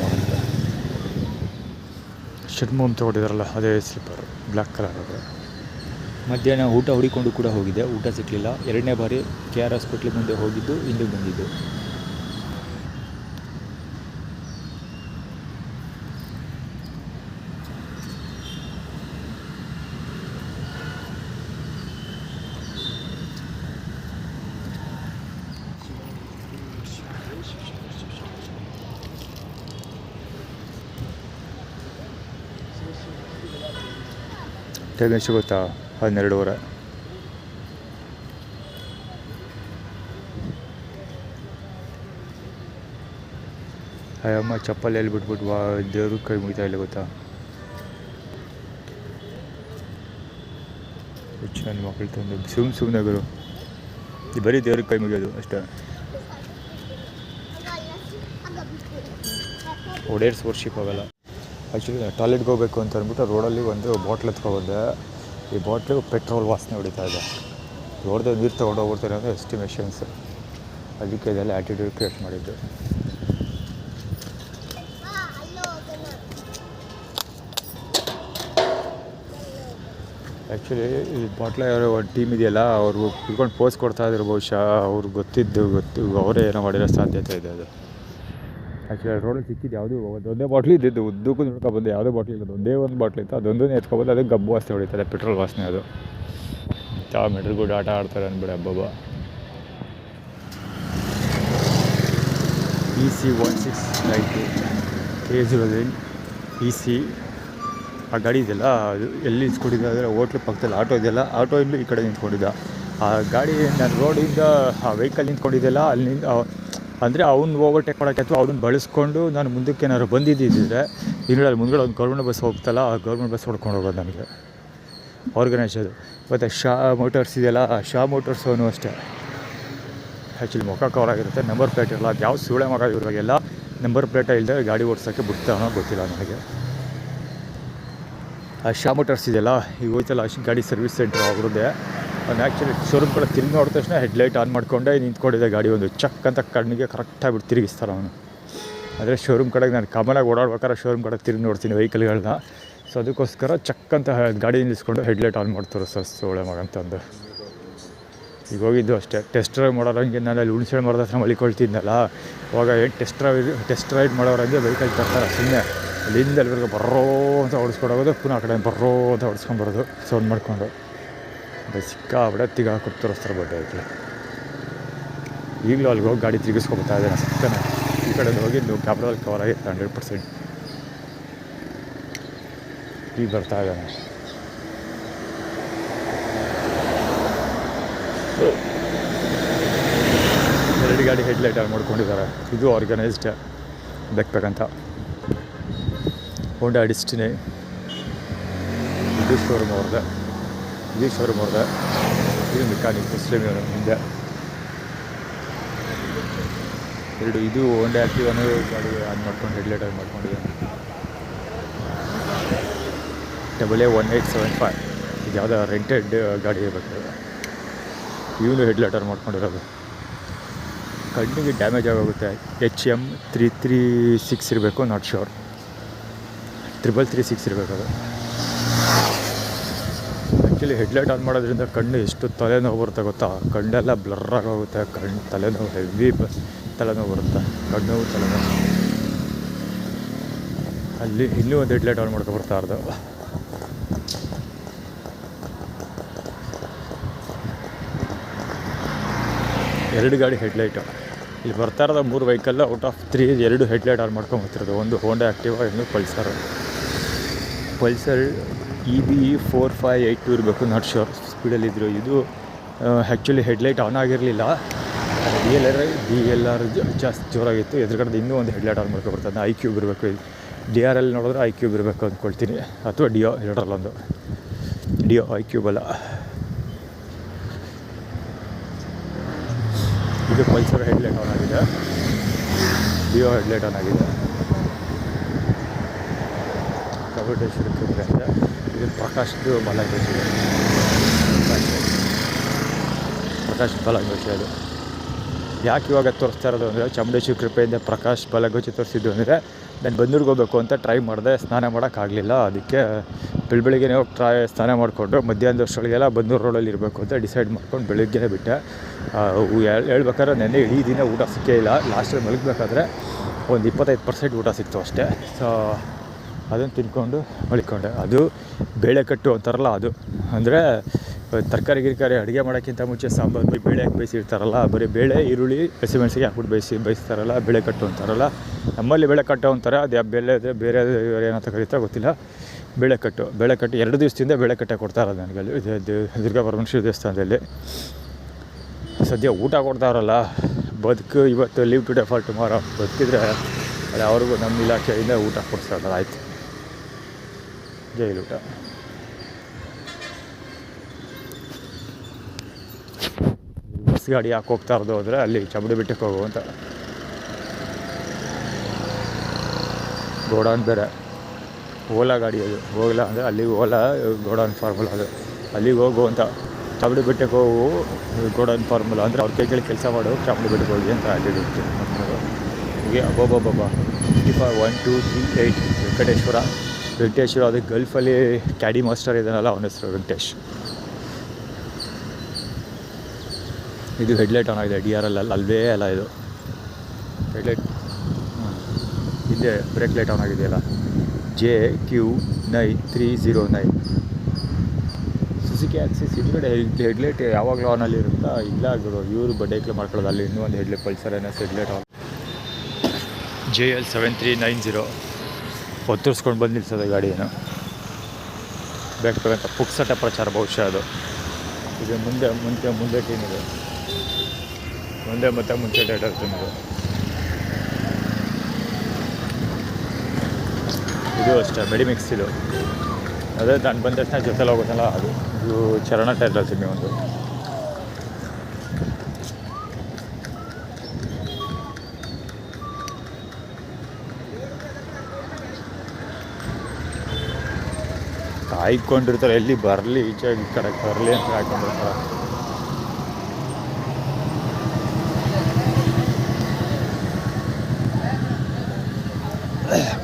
ಷಡ್ಮೋಮ್ ತೊಗೊಂಡಿದ್ದಾರಲ್ಲ ಅದೇ ಸ್ಲಿಪ್ಪರ್ ಬ್ಲ್ಯಾಕ್ ಕಲರ್. ಅದು ಮಧ್ಯಾಹ್ನ ಊಟ ಹುಡಿಕೊಂಡು ಕೂಡ ಹೋಗಿದ್ದೆ, ಊಟ ಸಿಕ್ಕಲಿಲ್ಲ. 2ನೇ ಬಾರಿ KR ಹಾಸ್ಪಿಟ್ಲಿಗೆ ಮುಂದೆ ಹೋಗಿದ್ದು, ಹಿಂದೆ ಬಂದಿದ್ದು. ಟೈಮ್ ಎಷ್ಟು ಗೊತ್ತಾ? 12:30. ಅಯ್ಯಮ್ಮ ಚಪ್ಪಲಿ ಎಲ್ಲಿ ಬಿಟ್ಬಿಟ್ಟು ದೇವ್ರಿಗೆ ಕೈ ಮುಗಿತಾ ಇಲ್ಲ ಗೊತ್ತಾ? ಹೆಚ್ಚು ನನ್ನ ಮಕ್ಕಳು ತಂದು ಸುಮ್ಮನೆ ಗುರು ಬರೀ ದೇವ್ರಿಗೆ ಕೈ ಮುಗಿಯೋದು ಅಷ್ಟೇ. ಒಡೇರ್ಸ್ ವರ್ಷಿಪ್ ಆಗಲ್ಲ. ಆ್ಯಕ್ಚುಲಿ ಟಾಯ್ಲೆಟ್ಗೆ ಹೋಗಬೇಕು ಅಂತ ಅಂದ್ಬಿಟ್ಟು ರೋಡಲ್ಲಿ ಒಂದು ಬಾಟ್ಲ್ ಎತ್ಕೊಬಂದೆ. ಈ ಬಾಟ್ಲು ಪೆಟ್ರೋಲ್ ವಾಸನೆ ಹೊಡಿತಾ ಇದೆ. ಹೊಡೆದು ನೀರು ತೊಗೊಂಡೋಗ್ಬಿಡ್ತಾರೆ ಅಂದರೆ ಎಸ್ಟಿಮೇಷನ್ಸ್. ಅದಕ್ಕೆ ಇದೆಲ್ಲ ಆ್ಯಟಿಟ್ಯೂಡ್ ಕ್ರಿಯೇಟ್ ಮಾಡಿದ್ದು. ಆ್ಯಕ್ಚುಲಿ ಈ ಬಾಟ್ಲ ಯಾರೋ ಒಂದು ಟೀಮ್ ಇದೆಯಲ್ಲ, ಅವರು ಕುತ್ಕೊಂಡು ಪೋಸ್ ಕೊಡ್ತಾಯಿದ್ರು. ಬಹುಶಃ ಅವ್ರಿಗೆ ಗೊತ್ತು ಅವರೇ ಏನೋ ಮಾಡಿರೋ ಸಾಧ್ಯತೆ ಇದೆ. ಅದು ಆ್ಯಕ್ಚುಲಿ ರೋಡಲ್ಲಿ ಸಿಕ್ಕಿದ್ದು ಯಾವುದೂ ಒಂದೇ ಬಾಟ್ಲಿ ಇದ್ದಿದ್ದು. ಉದ್ದಕ್ಕೂ ನೋಡ್ಕೊಬಂದು ಯಾವುದೋ ಬಾಟ್ಲಿ ಇರೋದು ಒಂದೇ ಒಂದು ಬಾಟ್ಲಿ ಇತ್ತು. ಅದೊಂದನ್ನೇ ಎತ್ಕೊಬಂದು ಅದಕ್ಕೆ ಗಬ್ಬು ವಾಸನೆ ಹೊಡಿತಾರೆ, ಪೆಟ್ರೋಲ್ ವಾಸನೆ. ಅದು ಮೆಟ್ರಿಗೂಡ್ ಆಟ ಆಡ್ತಾರೆ ಅಂದ್ಬಿಡಿ ಹಬ್ಬ. EC1690 KG EC ಆ ಗಾಡಿ ಇದೆಯಲ್ಲ, ಅದು ಎಲ್ಲಿ ನಿಂತ್ಕೊಂಡಿದ್ದ ಅಂದರೆ ಹೋಟ್ಲು ಪಕ್ಕದಲ್ಲಿ ಆಟೋ ಇದೆಯಲ್ಲ, ಆಟೋ ಇಂದ ಈ ಕಡೆ ನಿಂತ್ಕೊಂಡಿದ್ದ. ಆ ಗಾಡಿ ನಾನು ರೋಡಿಂದ ಆ ವೆಹಿಕಲ್ ನಿಂತ್ಕೊಂಡಿದ್ದೆಲ್ಲ ಅಲ್ಲಿಂದ ಅಂದರೆ ಅವ್ನು ಓವರ್ಟೇಕ್ ಮಾಡೋಕ್ಕೆ ಅಥವಾ ಅವ್ರನ್ನ ಬಳಸ್ಕೊಂಡು ನಾನು ಮುಂದಕ್ಕೆ ಏನಾದ್ರು ಬಂದಿದ್ದಿದ್ದರೆ ಇನ್ನೂರಲ್ಲಿ ಮುಂದ್ಗಡೆ ಒಂದು ಗೌರ್ಮೆಂಟ್ ಬಸ್ ಹೋಗ್ತಲ್ಲ, ಆ ಗೌರ್ಮೆಂಟ್ ಬಸ್ ಹೊಡ್ಕೊಂಡು ಹೋಗೋದು ನನಗೆ ಆರ್ಗನೈಸ್ ಅದು. ಮತ್ತು ಶಾ ಮೋಟರ್ಸ್ ಇದೆಯಲ್ಲ, ಶಾ ಮೋಟರ್ಸೂ ಅಷ್ಟೇ ಆ್ಯಕ್ಚುಲಿ ಮುಖ ಕವರ್ ಆಗಿರುತ್ತೆ, ನಂಬರ್ ಪ್ಲೇಟ್ ಇರಲ್ಲ. ಅದು ಯಾವ ಸೂಳೆ ಮಗ ಇವಾಗೆಲ್ಲ ನಂಬರ್ ಪ್ಲೇಟೇ ಇಲ್ಲದೆ ಗಾಡಿ ಓಡಿಸೋಕ್ಕೆ ಬಿಡ್ತಾನೋ ಗೊತ್ತಿಲ್ಲ ನನಗೆ. ಆ ಶಾ ಮೋಟರ್ಸ್ ಇದೆಯಲ್ಲ, ಈಗ ಹೋಯ್ತಲ್ಲ ಗಾಡಿ ಸರ್ವಿಸ್ ಸೆಂಟ್ರ್ ಅವ್ರದ್ದೇ. ಅವ್ನು ಆ್ಯಕ್ಚುಲಿ ಶೋರೂಮ್ ಕಡೆ ತಿರುಗಿ ನೋಡಿದ ತಕ್ಷಣ ಹೆಡ್ಲೈಟ್ ಆನ್ ಮಾಡಿಕೊಂಡೇ ನಿಂತ್ಕೊಂಡಿದ್ದೆ ಗಾಡಿ, ಒಂದು ಚಕ್ ಅಂತ ಕಣ್ಣಿಗೆ ಕರೆಕ್ಟಾಗಿ ಬಿಟ್ಟು ತಿರುಗಿಸ್ತಾನೆ ಅವನು. ಆದರೆ ಶೋರೂಮ್ ಕಡೆಗೆ ನಾನು ಕಾಮನಾಗಿ ಓಡಾಡ್ಬೇಕಾದ್ರೆ ಶೋರೂಮ್ ಕಡೆ ತಿರುಗಿ ನೋಡ್ತೀನಿ ವೆಹಿಕಲ್ಗಳನ್ನ. ಸೊ ಅದಕ್ಕೋಸ್ಕರ ಚಕ್ ಅಂತ ಗಾಡಿ ನಿಲ್ಲಿಸ್ಕೊಂಡು ಹೆಡ್ಲೈಟ್ ಆನ್ ಮಾಡ್ತಾರೆ ಸೋಳೆ ಮಗ ಅಂತಂದು. ಈಗ ಹೋಗಿದ್ದು ಅಷ್ಟೇ ಟೆಸ್ಟ್ ಡ್ರೈವ್ ಮಾಡೋರಂಗೆ. ನಾನು ಅಲ್ಲಿ ಹುಣ್ಸೆ ಮರದ ಹತ್ರ ಮಲಿಕೊಳ್ತಿದ್ನಲ್ಲ, ಅವಾಗ ಏನು ಟೆಸ್ಟ್ ರೈಡ್ ಮಾಡೋರಂಗೆ ವೆಹಿಕಲ್ ತರ್ತಾರೆ ಸುಮ್ಮನೆ. ಅಲ್ಲಿಂದ ಅಲ್ಲಿವರೆಗೆ ಬರ್ರೋ ಅಂತ ಓಡಿಸ್ಕೊಂಡೋಗೋದು, ಪುನಃ ಆ ಕಡೆ ಬರ್ರೋ ಅಂತ ಓಡಿಸ್ಕೊಂಬರೋದು ಸೌಂಡ್ ಮಾಡಿಕೊಂಡು. ಸಿಕ್ಕಾಬಿಡ ತಿಗಾಕೊಟ್ಟು ತೋರಿಸ್ತಾರೆ ಬಡ್ಡೆ ಐತಿ. ಈಗಲೂ ಅಲ್ಲಿಗೆ ಹೋಗಿ ಗಾಡಿ ತಿರುಗಿಸ್ಕೊಳ್ತಾ ಇದ್ದೇನೆ ಸಕ್ಕನೆ. ಈ ಕಡೆ ಹೋಗಿದ್ದು ಕ್ಯಾಮ್ರಾದಲ್ಲಿ ಕವರ್ ಆಗಿತ್ತು 100%. ಈಗ ಬರ್ತಾ ಇದ್ದಾನೆ. ಎರಡು ಗಾಡಿ ಹೆಡ್ಲೈಟ್ ಆನ್ ಮಾಡ್ಕೊಂಡಿದ್ದಾರೆ. ಇದು ಆರ್ಗನೈಸ್ಡ್ ಬೇಕಂತ. ಹೋಂಡಾ ಡೆಸ್ಟಿನಿ ಇದು ಶೋರೂಮ್ ಅವ್ರದ್ದೆ, ಇದು ಶೋರೂಮ್ ಅವ್ರದ್ದೆ. ಇದು ಮೆಕ್ಯಾನಿಕ್ ಮುಸ್ಲಿಮ್ ಹಿಂದೆ ಎರಡು. ಇದು ಹೋಂಡಾ ಆ್ಯಕ್ಟಿವನು ಗಾಡಿ ಆನ್ ಮಾಡ್ಕೊಂಡು ಹೆಡ್ಲೈಟ್ ಆನ್ ಮಾಡ್ಕೊಂಡಿದ್ದಾನೆ. 8875 ಇದು ಯಾವುದೋ ರೆಂಟೆಡ್ ಗಾಡಿ ಇರಬೇಕು. ಇವನು ಹೆಡ್ಲೈಟ್ ಆನ್ ಮಾಡ್ಕೊಂಡಿರೋದು. ಕಣ್ಣಿಗೆ ಡ್ಯಾಮೇಜ್ ಆಗೋಗುತ್ತೆ. HM336 ಇರಬೇಕು, ನಾಟ್ ಶೋರ್. 336 ಇರಬೇಕು ಅದು. ಆ್ಯಕ್ಚುಲಿ ಹೆಡ್ಲೈಟ್ ಆನ್ ಮಾಡೋದ್ರಿಂದ ಕಣ್ಣು ಎಷ್ಟು ತಲೆನೋವು ಬರುತ್ತೆ ಗೊತ್ತಾ? ಕಣ್ಣೆಲ್ಲ ಬ್ಲರ್ರಾಗೋಗುತ್ತೆ. ತಲೆನೋವು ಹೆವಿ ತಲೆನೋವು ಬರುತ್ತೆ. ಕಣ್ಣು ತಲೆನೋವು. ಅಲ್ಲಿ ಇನ್ನೂ ಒಂದು ಹೆಡ್ಲೈಟ್ ಆನ್ ಮಾಡ್ಕೊಬರ್ತಾ ಇರೋದು. ಎರಡು ಗಾಡಿ ಹೆಡ್ಲೈಟು. ಇಲ್ಲಿ ಬರ್ತಾ ಇರೋದು 3 vehicle out of 3 2 headlight on ಮಾಡ್ಕೊಂಬರ್ತಿರೋದು. ಒಂದು ಹೋಂಡಾ ಆ್ಯಕ್ಟಿವಾ, ಇನ್ನೂ ಪಲ್ಸರ್ EB 4582 ಇರಬೇಕು, ನಾಟ್ ಶೋರ್. ಸ್ಪೀಡಲ್ಲಿದ್ದರು. ಇದು ಆ್ಯಕ್ಚುಲಿ ಹೆಡ್ಲೈಟ್ ಆನ್ ಆಗಿರಲಿಲ್ಲ. DLR ಜಾಸ್ತಿ ಜೋರಾಗಿತ್ತು. ಎದುರುಗಡೆ ಇನ್ನೂ ಒಂದು ಹೆಡ್ಲೈಟ್ ಆನ್ ಮಾಡ್ಕೊಬರ್ತದೆ. iQube ಇರಬೇಕು. DRL ನೋಡಿದ್ರೆ iQube ಇರಬೇಕು ಅಂದ್ಕೊಳ್ತೀನಿ, ಅಥವಾ ಡಿಯೋ, ಎರಡರಲ್ಲೊಂದು. ಡಿಯೋ, iQube ಅಲ್ಲ. ಇದು ಪಲ್ಸರ್ ಹೆಡ್ಲೈಟ್ ಆನ್ ಆಗಿದೆ. ಡಿಯೋ ಹೆಡ್ಲೈಟ್ ಆನ್ ಆಗಿದೆ. ಕವಟೇಶ್ವರ ಕೃಪೆ ಅಂತ. ಇದು ಪ್ರಕಾಶ್ದು ಬಾಲಾಂಗೋಚ ಇದೆ. ಪ್ರಕಾಶ್ ಬಾಲಾಂಗೋಚ ಅದು. ಯಾಕೆ ಇವಾಗ ತೋರಿಸ್ತಾ ಇರೋದು ಅಂದರೆ, ಚಾಮುಂಡೇಶ್ವರಿ ಕೃಪೆಯಿಂದ ಪ್ರಕಾಶ್ ಬಾಲಾಂಗೋಚ ತೋರಿಸಿದ್ದು ಅಂದರೆ, ನಾನು ಬಂದೂರಿಗೆ ಹೋಗಬೇಕು ಅಂತ ಟ್ರೈ ಮಾಡಿದೆ, ಸ್ನಾನ ಮಾಡೋಕ್ಕಾಗಲಿಲ್ಲ. ಅದಕ್ಕೆ ಬೆಳಗ್ಗೆನೇ ಹೋಗಿ ಸ್ನಾನ ಮಾಡಿಕೊಂಡು ಮಧ್ಯಾಹ್ನದಷ್ಟೊಳಗೆಲ್ಲ ಬಂದೂರು ರೋಡಲ್ಲಿ ಇರಬೇಕು ಅಂತ ಡಿಸೈಡ್ ಮಾಡ್ಕೊಂಡು ಬೆಳಗ್ಗೆನೇ ಬಿಟ್ಟೆ. ಹೇಳ್ಬೇಕಾದ್ರೆ ನೆನ್ನೆ ಇಡೀ ದಿನ ಊಟ ಸಿಕ್ಕೇ ಇಲ್ಲ. ಲಾಸ್ಟಲ್ಲಿ ಮಲಗಬೇಕಾದ್ರೆ ಒಂದು 25% ಊಟ ಸಿಕ್ತು ಅಷ್ಟೇ. ಸೊ ಅದನ್ನು ತಿನ್ಕೊಂಡು ಮಲ್ಕೊಂಡೆ. ಅದು ಬೇಳೆಕಟ್ಟು ಅಂತಾರಲ್ಲ ಅದು. ಅಂದರೆ ತರಕಾರಿ ಅಡುಗೆ ಮಾಡೋಕ್ಕಿಂತ ಮುಂಚೆ ಸಾಂಬಾರು ಬೇಳೆ ಹಾಕಿ ಬೇಯಿಸಿರ್ತಾರಲ್ಲ, ಬರೀ ಬೇಳೆ ಈರುಳ್ಳಿ ಹಸಿಮೆಣಸಿಗೆ ಹಾಕ್ಬಿಟ್ಟು ಬೇಯಿಸ್ತಾರಲ್ಲ, ಬೇಳೆಕಟ್ಟು ಅಂತಾರಲ್ಲ. ನಮ್ಮಲ್ಲಿ ಬೇಳೆಕಟ್ಟು ಅಂತಾರೆ. ಅದು ಬೇಳೆ ಬೇರೆ ಏನಂತ ಕರೀತಾ ಗೊತ್ತಿಲ್ಲ. ಬೇಳೆಕಟ್ಟು 2 ದಿವಸದಿಂದ ಬೇಳೆಕಟ್ಟೆ ಕೊಡ್ತಾ ಇರೋದು ನನಗೆ ಅಲ್ಲಿ ದುರ್ಗಾ ಪರಮೇಶ್ವರಿ ದೇವಸ್ಥಾನದಲ್ಲಿ. ಸದ್ಯ ಊಟ ಕೊಡ್ತಾರಲ್ಲ, ಬದುಕು ಇವತ್ತು ಲೀವ್ ಟುಡೇ ಫಾರ್ ಟುಮಾರೋ. ಬದುಕಿದ್ರೆ ಅದು ಅವ್ರಿಗೂ ನಮ್ಮ ಇಲಾಖೆಯಿಂದ ಊಟ ಕೊಡ್ತಾರೆ. ಆಯಿತು, ಜೈಲು ಊಟ. ಬಸ್ ಗಾಡಿ ಯಾಕೆ ಹೋಗ್ತಾ ಇರೋದು ಅಂದರೆ, ಅಲ್ಲಿ ಚಾಮುಂಡಿ ಬೆಟ್ಟಕ್ಕೆ ಹೋಗುವಂತ. ಗೋಡೌನ್ ಬೇರೆ, ಓಲಾ ಗಾಡಿ ಅದು. ಓಲಾ ಅಂದರೆ ಅಲ್ಲಿಗೆ ಓಲಾ ಗೋಡೌನ್ ಫಾರ್ಮುಲಾ ಅದು. ಅಲ್ಲಿಗೆ ಹೋಗುವಂಥ ಚಾಮುಂಡಿ ಬೆಟ್ಟಕ್ಕೆ ಹೋಗು ಗೋಡೌನ್ ಫಾರ್ಮುಲಾ ಅಂದರೆ ಅವ್ರ ಕೈಗಳಿಗೆ ಕೆಲಸ ಮಾಡೋ ಚಾಮುಂಡಿ ಬೆಟ್ಟಕ್ಕೆ ಹೋಗಿ ಅಂತ ಆಗಿರುತ್ತೆ. ಹೀಗೆ ಅಬ್ಬಬ್ಬಬ್ಬ 55 1 2 3 8 ವೆಂಕಟೇಶ್ವರ. ಅದು ಗಲ್ಫಲ್ಲಿ ಕ್ಯಾಡಿ ಮಾಸ್ಟರ್ ಇದ್ದಾನಲ್ಲ, ಅವನ ಹೆಸರು ವೆಂಕಟೇಶ್. ಇದು ಹೆಡ್ಲೈಟ್ ಆನ್ ಆಗಿದೆ. DRL ಅಲ್ವೇ ಅಲ್ಲ ಇದು ಹೆಡ್ಲೈಟ್. ಹಿಂದೆ ಬ್ರೇಕ್ ಲೈಟ್ ಆನ್ ಆಗಿದೆಯಲ್ಲ, JQ9309 ಸುಜುಕಿ ಆಕ್ಸಿಸ್. ಹಿಂದ್ಗಡೆ ಹೆಡ್ಲೈಟ್ ಯಾವಾಗಲೂ ಆನಲ್ಲಿ ಇರುತ್ತಾ? ಇಲ್ಲ ಗುರು, ಇವರು ಬಡ್ಡೈಕ್ಲೆ ಮಾಡ್ಕೊಳ್ಳೋದು. ಅಲ್ಲಿ ಇನ್ನೂ ಒಂದು headlight Pulsar headlight on. JL 7390 ಒತ್ತರಿಸ್ಕೊಂಡು ಬಂದು ನಿಲ್ಸೋದು ಗಾಡಿಯನ್ನು. ಬೇಕಂತ ಪುಕ್ಸಟ ಪ್ರಚಾರ ಬಹುಶಃ ಅದು. ಇದು ಮುಂದೆ ಟೀಮ್ ಇದೆ, ಮುಂದೆ ಮತ್ತು ಮುಂಚೆ ಡೇಟರ್ ಟೀಮ್ ಇದೆ. ಇದು ಅಷ್ಟೇ ಮೆಡಿಮಿಕ್ಸ್ ಇದು. ಅದೇ ನಾನು ಬಂದ ತಕ್ಷಣ ಜೊತೆಲಿ ಹೋಗೋದಲ್ಲ ಅದು. ಇದು ಚರಣ ಟೈಲರ್ ಸಿಮ್ಮಿ ಒಂದು. ಕಾಯ್ಕೊಂಡಿರ್ತಾರೆ ಎಲ್ಲಿ ಬರಲಿ ಈಚೆ ಈ ಕಡೆ ಬರಲಿ ಅಂತ ಕಾಯ್ಕೊಂಡಿರ್ತಾರೆ.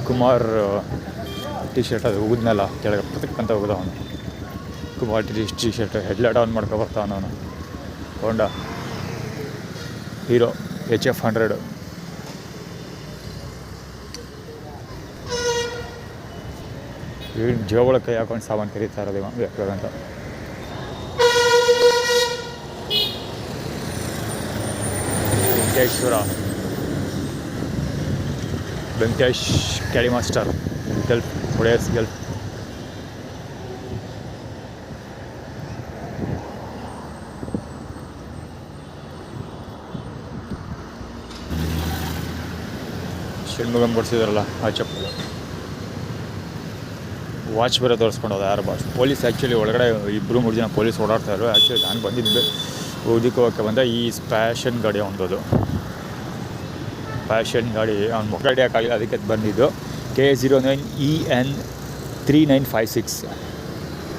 ಕುಮಾರ್ ಟಿ ಶರ್ಟ್ ಅದು ಹೋಗಿದ್ನಲ್ಲ ಕೆಳಗೆ ಪತಕ್ಕಂತ ಹೋಗೋದ ಅವನು. Kumar T shirt headlight on ಮಾಡ್ಕೊ ಬರ್ತಾವನು ಅವನು. ಹೋಂಡಾ ಹೀರೋ HF100. ಜೋಗಳ ಕೈ ಹಾಕೊಂಡು ಸಾಮಾನು ಕರೀತಾ ಇರೋದು ಬೇಕಾದಂತ. ವೆಂಕಟೇಶ್ ಕ್ಯಾರಿ ಮಾಸ್ಟರ್ ಗಲ್ಫ್ ಹೊಡೆಯರ್ಸ್ ಗಲ್ಫ್. ಷಣ್ಮುಗಂ ಕೊಡಿಸಿದಾರಲ್ಲ ಆ ಚಪ್ಪಲು. ವಾಚ್ ಬೇರೆ ತೋರಿಸ್ಕೊಂಡು ಹೋದ ಯಾರು ಪೊಲೀಸ್. ಆ್ಯಕ್ಚುಲಿ ಒಳಗಡೆ 2-3 ಜನ ಪೊಲೀಸ್ ಓಡಾಡ್ತಾಯಿದ್ರು. ಆ್ಯಕ್ಚುಲಿ ನಾನು ಬಂದಿದ್ದೆ ಓದಿಕೋಕ್ಕೆ ಬಂದ. ಈ ಪ್ಯಾಷನ್ ಗಾಡಿ ಅವನದು. ಪ್ಯಾಷನ್ ಗಾಡಿ ಅವ್ನು ಮುಖ ಹಿಡಿಯೋಕ್ಕಾಗಿಲ್ಲ, ಅದಕ್ಕೆ ಬಂದಿದ್ದು. KA09 EN 3956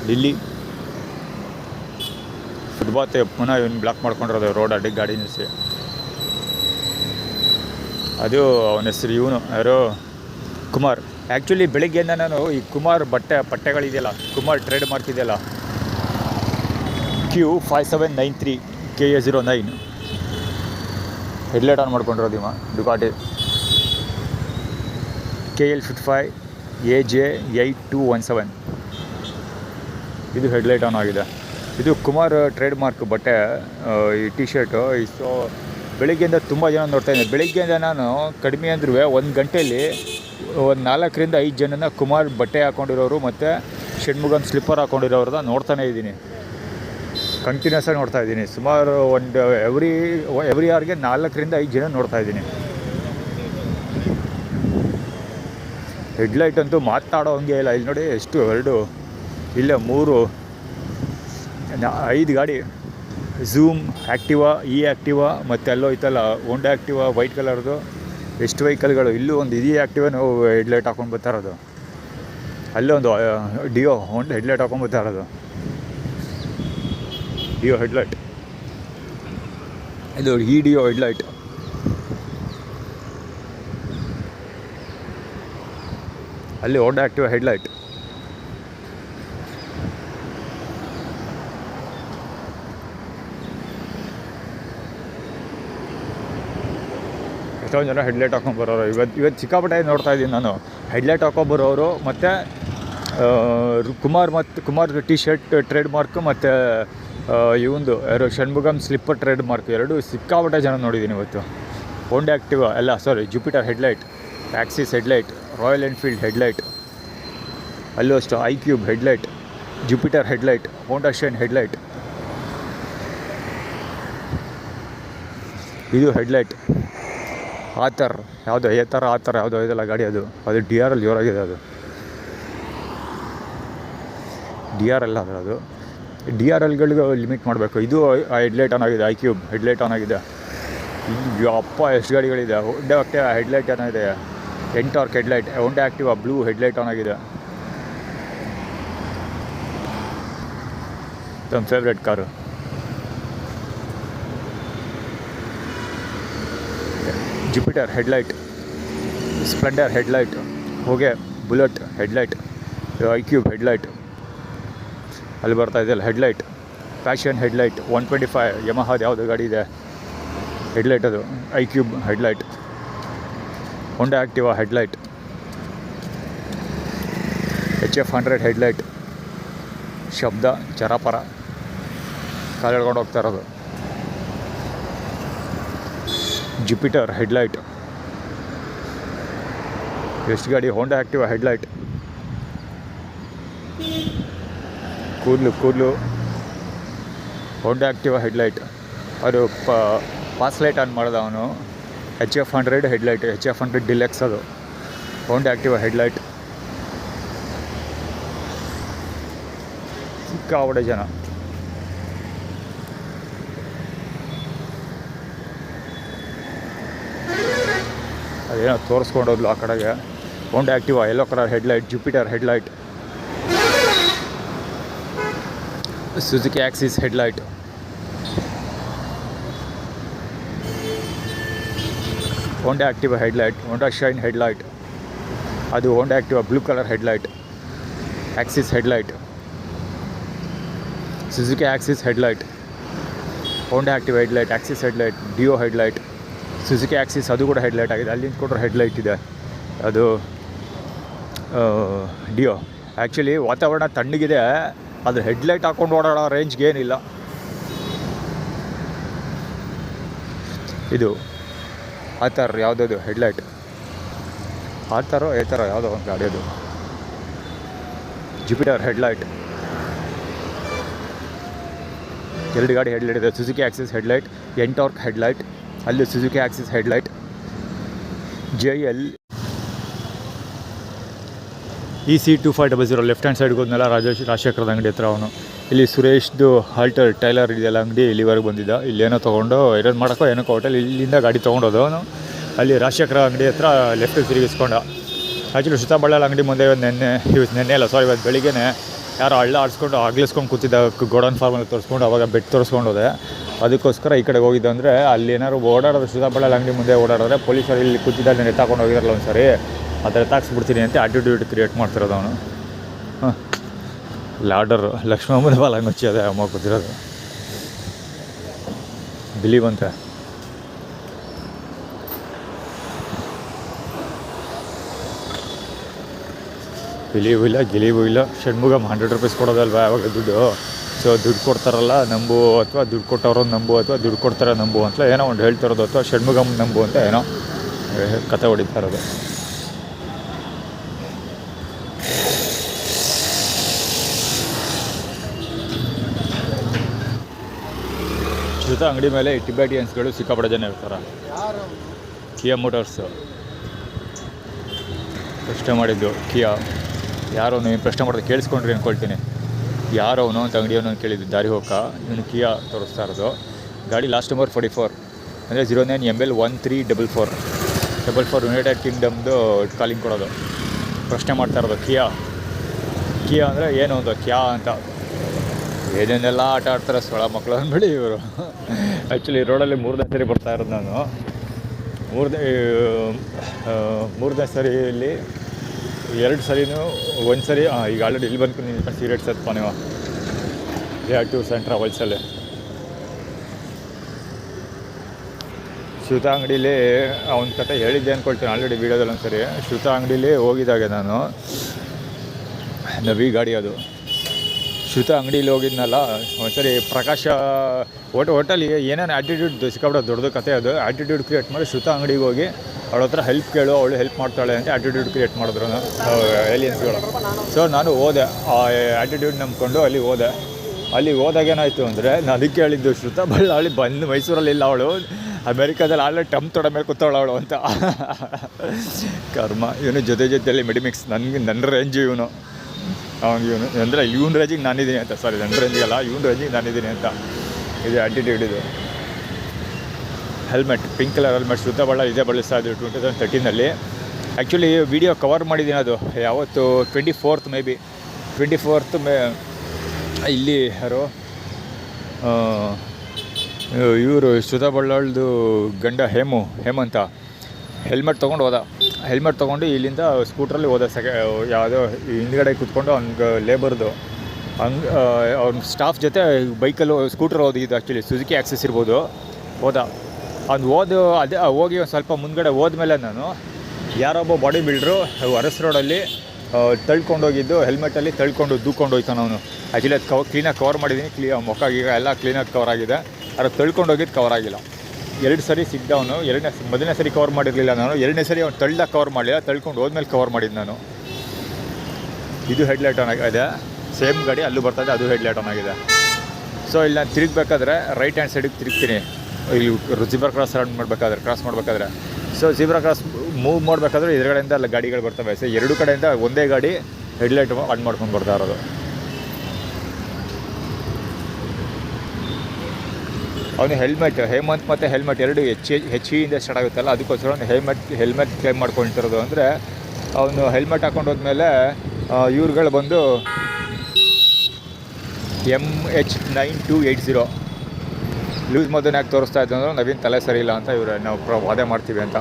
ಡಿಲ್ಲಿ ಫುಟ್ಪಾತ್ ಪುನಃ ಇವನು ಬ್ಲಾಕ್ ಮಾಡ್ಕೊಂಡಿರೋದು ರೋಡ್ ಅಡ್ಡಿಗೆ ಗಾಡಿ ನಿಲ್ಲಿಸಿ. ಅದು ಅವನ ಹೆಸರು ಇವನು ಯಾರು ಕುಮಾರ್. ಆ್ಯಕ್ಚುಲಿ ಬೆಳಿಗ್ಗೆಯಿಂದ ನಾನು ಈ ಕುಮಾರ್ ಪಟ್ಟೆಗಳಿದೆಯಲ್ಲ, ಕುಮಾರ್ ಟ್ರೇಡ್ ಮಾರ್ಕ್ ಇದೆಯಲ್ಲ, Q5793 KA09 ಹೆಡ್ಲೈಟ್ ಆನ್ ಮಾಡ್ಕೊಂಡಿರೋದು ಇವ. ಡುಕಾಟಿ KL55 AJ8217 ಇದು ಹೆಡ್ಲೈಟ್ ಆನ್ ಆಗಿದೆ. ಇದು ಕುಮಾರ್ ಟ್ರೇಡ್ ಮಾರ್ಕ್ ಬಟ್ಟೆ ಈ ಟಿ ಶರ್ಟು. ಸೊ ಬೆಳಿಗ್ಗೆಯಿಂದ ತುಂಬ ಜನ ನೋಡ್ತಾಯಿದ್ದೆ. ಬೆಳಿಗ್ಗೆಯಿಂದ ನಾನು ಕಡಿಮೆ ಅಂದ್ರೂ 1 ಗಂಟೆಯಲ್ಲಿ ಒಂದು 4-5 ಜನನ ಕುಮಾರ್ ಬಟ್ಟೆ ಹಾಕ್ಕೊಂಡಿರೋರು ಮತ್ತು ಷಣ್ಮುಗಂ ಸ್ಲಿಪ್ಪರ್ ಹಾಕ್ಕೊಂಡಿರೋರನ್ನ ನೋಡ್ತಾನೇ ಇದ್ದೀನಿ. ಕಂಟಿನ್ಯೂಸ್ ಆಗಿ ನೋಡ್ತಾ ಇದ್ದೀನಿ. ಸುಮಾರು ಒಂದು ಎವ್ರಿ ಅವರ್ಗೆ 4-5 ಜನ ನೋಡ್ತಾ ಇದ್ದೀನಿ. ಹೆಡ್ಲೈಟ್ ಅಂತೂ ಮಾತಾಡೋ ಹಂಗೆ ಇಲ್ಲ. ಇಲ್ಲಿ ನೋಡಿ ಎಷ್ಟು 2 ಇಲ್ಲ 3 5 ಗಾಡಿ. ಝೂಮ್, ಆ್ಯಕ್ಟಿವಾ, ಆ್ಯಕ್ಟಿವಾ ಮತ್ತು ಅಲ್ಲೋ ಐತಲ್ಲ ಹೋಂಡಾ ಆ್ಯಕ್ಟಿವಾ ವೈಟ್ ಕಲರ್ದು. ಎಷ್ಟು ವೆಹಿಕಲ್ಗಳು. ಇಲ್ಲೂ ಒಂದು ಆ್ಯಕ್ಟಿವಾ ನಾವು ಹೆಡ್ಲೈಟ್ ಹಾಕೊಂಡು ಬರ್ತಾ ಇರೋದು. ಅಲ್ಲೊಂದು ಡಿಯೋ ಹೋಂಡಾ ಹೆಡ್ಲೈಟ್ ಹಾಕೊಂಡು ಬರ್ತಾ ಇರೋದು. ಡಿಯೋ ಹೆಡ್ಲೈಟ್ ಇದು ಡಿಯೋ ಹೆಡ್ಲೈಟ್. ಅಲ್ಲಿ ಹೋಂಡಾ ಆ್ಯಕ್ಟಿವಾ ಹೆಡ್ಲೈಟ್. ಎಷ್ಟೊಂದು ಜನ ಹೆಡ್ಲೈಟ್ ಹಾಕೊಂಬರೋರು. ಇವತ್ತು ಸಿಕ್ಕಾಪಟ್ಟೆ ನೋಡ್ತಾ ಇದ್ದೀನಿ ನಾನು. ಹೆಡ್ಲೈಟ್ ಹಾಕೊಂಬರೋರು ಮತ್ತು Kumar T shirt trade mark ಮತ್ತು ಇವಂದು ಯಾರು ಷಣ್ಮುಗಂ ಸ್ಲಿಪ್ಪರ್ ಟ್ರೇಡ್ ಮಾರ್ಕ್ 2 ಸಿಕ್ಕಾಪಟ್ಟೆ ಜನ ನೋಡಿದ್ದೀನಿ ಇವತ್ತು. ಹೋಂಡಾ Activa Jupiter headlight, Access headlight, royal Enfield headlight, ಅಲ್ಲೂ ಅಷ್ಟು iQube headlight, Jupiter headlight, Honda Shine headlight. ಇದು ಹೆಡ್ಲೈಟ್ ಆಥರ್ ಯಾವುದೋ ಆಥರ್ ಯಾವುದೋ ಇದೆಲ್ಲ ಗಾಡಿ. ಅದು DRL ಜೋರಾಗಿದೆ. ಅದು DRL ಆದರೆ ಅದು DRLಗಳಿಗೆ ಲಿಮಿಟ್ ಮಾಡಬೇಕು. ಇದು ಹೆಡ್ಲೈಟ್ ಆನ್ ಆಗಿದೆ. iQube ಹೆಡ್ಲೈಟ್ ಆನ್ ಆಗಿದೆ. ಇಲ್ಲಿ ಅಪ್ಪ ಎಷ್ಟು ಗಾಡಿಗಳಿದೆ. ಹೋಂಡಾ ಆ್ಯಕ್ಟಿವಾ ಹೆಡ್ಲೈಟ್ ಆನ್ ಇದೆ. Ntorq headlight, Honda Activa blue headlight on ಆಗಿದೆ. ನಮ್ಮ favourite car. Jupiter headlight, Splendor headlight, ಹೋಗೆ ಬುಲೆಟ್ ಹೆಡ್ಲೈಟ್, iQube ಹೆಡ್ಲೈಟ್. ಅಲ್ಲಿ ಬರ್ತಾ ಇದೆಯಲ್ಲ ಹೆಡ್ಲೈಟ್. ಪ್ಯಾಷನ್ ಹೆಡ್ಲೈಟ್ 125 ಯಮಹಾದ ಯಾವುದೋ ಗಾಡಿ ಇದೆ ಹೆಡ್ಲೈಟ್. ಅದು iQube headlight. Honda Activa headlight, HF100 headlight. ಶಬ್ದ ಚರಾಪರ ಕಾಲು ಎಳ್ಕೊಂಡು ಹೋಗ್ತಾ ಇರೋದು. Jupiter headlight. ಎಷ್ಟು ಗಾಡಿ. ಹೋಂಡಾ ಆ್ಯಕ್ಟಿವಾ ಹೆಡ್ಲೈಟ್. ಕೂದಲು ಹೋಂಡಾ ಆ್ಯಕ್ಟಿವಾ ಹೆಡ್ಲೈಟ್. ಅದು ಪಾಸ್ ಲೈಟ್ ಆನ್ ಮಾಡಿದ ಅವನು. HF100 headlight, HF100 deluxe. ಅದು ಹೋಂಡಾ ಆ್ಯಕ್ಟಿವಾ ಹೆಡ್ಲೈಟ್. ಸಿಕ್ಕಾಪಟ್ಟೆ ಜನ. ಅದೇನೋ ತೋರಿಸ್ಕೊಂಡೋದ್ಲು ಆ ಕಡೆಗೆ. Honda Activa yellow colour headlight, Jupiter headlight, Suzuki Access headlight, Honda Activa headlight, Honda Shine headlight, ಅದು Honda Activa blue colour headlight, Access headlight, Suzuki Access headlight, Honda Activa headlight, Access headlight, Dio headlight, Suzuki Access ಅದು ಕೂಡ headlight ಆಗಿದೆ. ಅಲ್ಲಿ ಕೊಟ್ಟರೆ headlight ಇದೆ, ಅದು Dio. Actually ವಾತಾವರಣ ತಣ್ಣಗಿದೆ, ಅದು ಹೆಡ್ಲೈಟ್ ಹಾಕ್ಕೊಂಡು ಓಡಾಡೋ ರೇಂಜ್ಗೆ ಏನಿಲ್ಲ. ಇದು ಆ ಥರ ಯಾವುದದು ಹೆಡ್ಲೈಟ್, ಆ ಥರ ಯಾವುದೋ ಒಂದು ಗಾಡಿ, ಅದು ಜುಪಿಟರ್ ಹೆಡ್ಲೈಟ್. ಎರಡು ಗಾಡಿ ಹೆಡ್ಲೈಟ್ ಇದೆ. Suzuki Access headlight, Ntorq headlight, ಅಲ್ಲಿ Suzuki Access headlight, JL EC2500 left hand ಸೈಡ್ಗೆ ಹೋದ್ನಲ್ಲ ರಾಜಶೇಖರದ ಅಂಗಡಿ ಹತ್ರ ಅವನು. ಇಲ್ಲಿ ಸುರೇಶ್ದು ಹಾಲ್ಟರ್ ಟೈಲರ್ ಇದೆಯಲ್ಲ ಅಂಗಡಿ, ಇಲ್ಲಿವರೆಗೆ ಬಂದಿದ್ದ. ಇಲ್ಲೇನೋ ತೊಗೊಂಡು ಐರನ್ ಮಾಡೋಕ್ಕೋ ಏನೋ ಹೋಟೆಲ್, ಇಲ್ಲಿಂದ ಗಾಡಿ ತೊಗೊಂಡೋದು ಅವನು. ಅಲ್ಲಿ ರಾಜಶೇಖರ ಅಂಗಡಿ ಹತ್ರ ಲೆಫ್ಟ್ ತಿರುಗಿಸ್ಕೊಂಡ. ಆ್ಯಕ್ಚುಲಿ ಶ್ರುತಾಬಳ್ಳಾಳ ಅಂಗಡಿ ಮುಂದೆ ನೆನ್ನೆ ಅಲ್ಲ ಸಾರಿ ಇವತ್ತು ಬೆಳಿಗ್ಗೆನೇ ಯಾರೋ ಹಳ್ಳ ಆಡಿಸ್ಕೊಂಡು ಆಗ್ಲಿಸ್ಕೊಂಡು ಕೂತಿದ್ದ ಗೋಡನ್ ಫಾರ್ಮಲ್ಲಿ ತೋರಿಸ್ಕೊಂಡು, ಅವಾಗ ಬೆಟ್ ತೋರಿಸ್ಕೊಂಡೋದೆ. ಅದಕ್ಕೋಸ್ಕರ ಈ ಕಡೆ ಹೋಗಿದ್ದೆ. ಅಂದರೆ ಅಲ್ಲಿ ಏನಾದ್ರು ಓಡಾಡೋದು ಶ್ರುತಾಬಳ್ಳಾಳ ಅಂಗಡಿ ಮುಂದೆ ಓಡಾಡಿದ್ರೆ ಪೊಲೀಸರು ಇಲ್ಲಿ ಕೂತಿದ್ದ ನಾನು ಎತ್ತಾಕೊಂಡು ಹೋಗಿರಲ್ಲ ಒಂದು ಸರಿ, ಅದರ ಎತ್ತಾಕ್ಸ್ಬಿಡ್ತೀನಿ ಅಂತ ಆ್ಯಟಿಟ್ಯೂಡ್ ಕ್ರಿಯೇಟ್ ಮಾಡ್ತಿರೋದು ಅವನು. ಹಾಂ, ಲಾಡರು ಲಕ್ಷ್ಮಮ್ಮನ ಬಾಲ ಮುಚ್ಚಿ ಅದೇ ಅಮ್ಮ ಕೂತಿರೋದು. ಬಿಲೀವ್ ಅಂತ ಬಿಲೀವು ಇಲ್ಲ, ಗಿಲೀವು ಇಲ್ಲ. ಷಣ್ಮುಗಂ ₹100 ಕೊಡೋದಲ್ವ ಯಾವಾಗ ದುಡ್ಡು. ಸೊ ದುಡ್ಡು ಕೊಡ್ತಾರಲ್ಲ ನಂಬು, ಅಥವಾ ದುಡ್ಡು ಕೊಟ್ಟವ್ರು ನಂಬು, ಅಥವಾ ದುಡ್ಡು ಕೊಡ್ತಾರೆ ನಂಬು ಅಂತ ಏನೋ ಒಂದು ಹೇಳ್ತಿರೋದು, ಅಥವಾ ಷಣ್ಮುಗಂ ನಂಬು ಅಂತ ಏನೋ ಕತೆ ಹೊಡಿತಾ ಇರೋದು. ಶ್ರುತಾ ಅಂಗಡಿ ಮೇಲೆ ಟಿಬೆಟಿಯನ್ಸ್ಗಳು ಸಿಕ್ಕಾಪಟ್ಟೆ ಜನ ಇರ್ತಾರೆ. ಕಿಯಾ ಮೋಟಾರ್ಸು ಪ್ರಶ್ನೆ ಮಾಡಿದ್ದು, ಕಿಯಾ ಯಾರೋ ನೀವು ಪ್ರಶ್ನೆ ಮಾಡೋದು ಕೇಳಿಸ್ಕೊಂಡ್ರಿ ಅಂದ್ಕೊಳ್ತೀನಿ. ಯಾರವನು ಅಂತ ಅಂಗಡಿಯವನು ಕೇಳಿದ್ದು ದಾರಿ ಹೋಗ. ಇವನು ಕಿಯಾ ತೋರಿಸ್ತಾ ಇರೋದು. ಗಾಡಿ ಲಾಸ್ಟ್ ನಂಬರ್ 44 ಅಂದರೆ 09 ML 1344 ಯುನೈಟೆಡ್ ಕಿಂಗ್ಡಮ್ದು ಕಾಲಿಂಗ್ ಕೊಡೋದು. ಪ್ರಶ್ನೆ ಮಾಡ್ತಾ ಇರೋದು ಕಿಯಾ ಅಂದರೆ ಏನು ಒಂದು ಕ್ಯಾ ಅಂತ. ಏನೇನೆಲ್ಲ ಆಟ ಆಡ್ತಾರೆ ಸೊಳ ಮಕ್ಕಳು ಅಂದ್ಬಿಡಿ ಇವರು. ಆ್ಯಕ್ಚುಲಿ ರೋಡಲ್ಲಿ 3ನೇ ಸರಿ ಬರ್ತಾ ಇರೋದು ನಾನು. ಮೂರನೇ ಸರಿಯಲ್ಲಿ 2 ಸರಿನೂ ಒಂದು ಸರಿ ಈಗ ಆಲ್ರೆಡಿ ಇಲ್ಲಿ ಬಂದು ನೀವು ಸೀರಿಯಟ್ಸ್ ಹತ್ಪ ನೀವು ಟು ಸೆಂಟ್ರ್ ಹೋಲ್ಸೇಲೆ ಶ್ರುತಾ ಅಂಗಡೀಲಿ ಅವನ ಕತೆ ಹೇಳಿದ್ದೆ ಅಂದ್ಕೊಳ್ತೀನಿ ಆಲ್ರೆಡಿ ವೀಡಿಯೋದಲ್ಲಿ ಒಂದು ಸರಿ. ಶ್ರುತಾ ಅಂಗಡೀಲಿ ಹೋಗಿದ್ದಾಗ ನಾನು ನವಿ ಗಾಡಿ ಅದು ಶ್ರುತಾ ಅಂಗಡೀಲಿ ಹೋಗಿದ್ನಲ್ಲ ಒಂದ್ಸರಿ ಪ್ರಕಾಶ ಹೋಟೆಲಿಗೆ ಏನೇನು ಆ್ಯಟಿಟ್ಯೂಡ್ ಸಿಕ್ಕಾಬಿಡೋ ದೊಡ್ಡದು ಕತೆ ಅದು. ಆ್ಯಟಿಟ್ಯೂಡ್ ಕ್ರಿಯೇಟ್ ಮಾಡಿ ಶ್ರುತಾ ಅಂಗಡಿಗೆ ಹೋಗಿ ಅವಳ ಹತ್ರ ಹೆಲ್ಪ್ ಕೇಳು, ಅವಳು ಹೆಲ್ಪ್ ಮಾಡ್ತಾಳೆ ಅಂತ ಆ್ಯಟಿಟ್ಯೂಡ್ ಕ್ರಿಯೇಟ್ ಮಾಡಿದ್ರು ಏಲಿಯನ್ಸ್ಗಳು. ಸೊ ನಾನು ಹೋದೆ, ಆ ಆ್ಯಟಿಟ್ಯೂಡ್ ನಂಬ್ಕೊಂಡು ಅಲ್ಲಿ ಹೋದೆ. ಅಲ್ಲಿ ಹೋದಾಗ ಏನಾಯಿತು ಅಂದರೆ ನಾನು ಅದಕ್ಕೆ ಹೇಳಿದ್ದು ಶ್ರುತಾ ಬಳ್ಳಾಳಿ ಬಂದು ಮೈಸೂರಲ್ಲಿ ಇಲ್ಲ, ಅವಳು ಅಮೇರಿಕಾದಲ್ಲಿ ಆಲ್ರೆಡಿ ಟಮ್ ತೊಡ ಮೇಲೆ ಕೂತವಳು ಅವಳು ಅಂತ. ಕರ್ಮ. ಇವನು ಜೊತೆಯಲ್ಲಿ ಮೆಡಿಮಿಕ್ಸ್ ನನ್ನ ರೇಂಜು ಇವನು ಅಂದರೆ ಇವನ ರೇಂಜಿಗೆ ನಾನಿದ್ದೀನಿ ಅಂತ, ಸಾರಿ ನನ್ನ ರೇಂಜಿಗಲ್ಲ ಇವನ ರೇಂಜಿಗೆ ನಾನಿದ್ದೀನಿ ಅಂತ. ಇದು ಆ್ಯಟಿಟ್ಯೂಡ್. ಇದು ಹೆಲ್ಮೆಟ್ ಪಿಂಕ್ ಕಲರ್ ಹೆಲ್ಮೆಟ್ ಶ್ರುತಾ ಬಳ್ಳಾಳಿ ಇದೇ ಬಳಸ್ತಾ ಇದ್ದು 2013 ಆ್ಯಕ್ಚುಲಿ ವಿಡಿಯೋ ಕವರ್ ಮಾಡಿದ್ದೀನಿ. ಅದು ಯಾವತ್ತು 24th ಮೇ ಬಿ 24th ಇಲ್ಲಿ ಯಾರು ಇವರು ಶ್ರುತಾ ಬಳ್ಳಾಳ್ದು ಗಂಡ ಹೇಮಂತ ಹೆಲ್ಮೆಟ್ ತೊಗೊಂಡು ಹೋದ. ಹೆಲ್ಮೆಟ್ ತೊಗೊಂಡು ಇಲ್ಲಿಂದ ಸ್ಕೂಟ್ರಲ್ಲಿ ಹೋದ. ಯಾವುದೋ ಹಿಂದ್ಗಡೆ ಕೂತ್ಕೊಂಡು ಅವ್ನಿಗೆ ಲೇಬರ್ದು ಅವ್ನ ಸ್ಟಾಫ್ ಜೊತೆ ಬೈಕಲ್ಲಿ ಸ್ಕೂಟರ್ ಹೋದಿದ್ದು. ಆ್ಯಕ್ಚುಲಿ ಸುಜುಕಿ ಆಕ್ಸೆಸ್ ಇರ್ಬೋದು. ಹೋದ. ಅದೇ ಹೋಗಿ ಒಂದು ಸ್ವಲ್ಪ ಮುಂದ್ಗಡೆ ಹೋದ್ಮೇಲೆ ನಾನು ಯಾರೊಬ್ಬ ಬಾಡಿ ಬಿಲ್ಡ್ರು ಅರಸ್ ರೋಡಲ್ಲಿ ತಳ್ಕೊಂಡೋಗಿದ್ದು ಹೆಲ್ಮೆಟಲ್ಲಿ ತಳ್ಕೊಂಡು ದೂಕೊಂಡು ಹೋಯ್ತಾನೆ ಅವನು. ಆ್ಯಕ್ಚುಲಿ ಅದು ಕ್ಲೀನಾಗಿ ಕವರ್ ಮಾಡಿದ್ದೀನಿ. ಮುಖ ಈಗ ಎಲ್ಲ ಕ್ಲೀನಾಗಿ ಕವರ್ ಆಗಿದೆ. ಅದು ತಳ್ಕೊಂಡೋಗಿದ್ದು ಕವರ್ ಆಗಿಲ್ಲ. 2 ಸರಿ ಸಿಗ್ದವನು. ಮೊದಲನೇ ಸರಿ ಕವರ್ ಮಾಡಿರಲಿಲ್ಲ ನಾನು. 2ನೇ ಸರಿ ಅವ್ನು ತಳ್ದಾಗ ಕವರ್ ಮಾಡಲಿಲ್ಲ, ತಳ್ಕೊಂಡು ಹೋದ್ಮೇಲೆ ಕವರ್ ಮಾಡಿದ್ದು ನಾನು. ಇದು ಹೆಡ್ಲೈಟ್ ಆನ್ ಆಗಿದೆ. ಸೇಮ್ ಗಾಡಿ ಅಲ್ಲೂ ಬರ್ತಾಯಿದೆ, ಅದು ಹೆಡ್ಲೈಟ್ ಆನ್ ಆಗಿದೆ. ಸೊ ಇಲ್ಲಿ ನಾನು ತಿರುಗಬೇಕಾದ್ರೆ ರೈಟ್ ಹ್ಯಾಂಡ್ ಸೈಡಿಗೆ ತಿರುಗ್ತೀನಿ. ಇಲ್ಲಿ ಝೀಬ್ರಾ ಕ್ರಾಸ್ ಕ್ರಾಸ್ ಮಾಡಬೇಕಾದ್ರೆ ಸೊ ಝೀಬ್ರಾ ಕ್ರಾಸ್ ಮೂವ್ ಮಾಡಬೇಕಾದ್ರೆ ಎದುರುಗಡೆಯಿಂದ ಅಲ್ಲ ಗಾಡಿಗಳು ಬರ್ತವೆ. ಸೊ 2 ಕಡೆಯಿಂದ ಒಂದೇ ಗಾಡಿ ಹೆಡ್ಲೈಟ್ ಆನ್ ಮಾಡ್ಕೊಂಡು ಬರ್ತಾ ಇರೋದು. ಅವನು ಹೇಮಂತ್ ಮತ್ತು ಹೆಲ್ಮೆಟ್ ಎರಡು ಹೆಚ್ಚಿಯಿಂದ ಸ್ಟಾರ್ಟ್ ಆಗುತ್ತಲ್ಲ, ಅದಕ್ಕೋಸ್ಕರ ಒಂದು ಹೆಲ್ಮೆಟ್ ಕ್ಲೈಮ್ ಮಾಡ್ಕೊಳ್ತಿರೋದು. ಅಂದರೆ ಅವನು ಹೆಲ್ಮೆಟ್ ಹಾಕೊಂಡು ಹೋದ್ಮೇಲೆ ಇವ್ರುಗಳು ಬಂದು MH9280 ಲೂಸ್ ಮೋದನ್ ಯಾಕೆ ತೋರಿಸ್ತಾ ಇದ್ದಂದ್ರೆ ನವೀನ್ ತಲೆ ಸರಿ ಇಲ್ಲ ಅಂತ ಇವರು ನಾವು ವಾದ ಮಾಡ್ತೀವಿ ಅಂತ.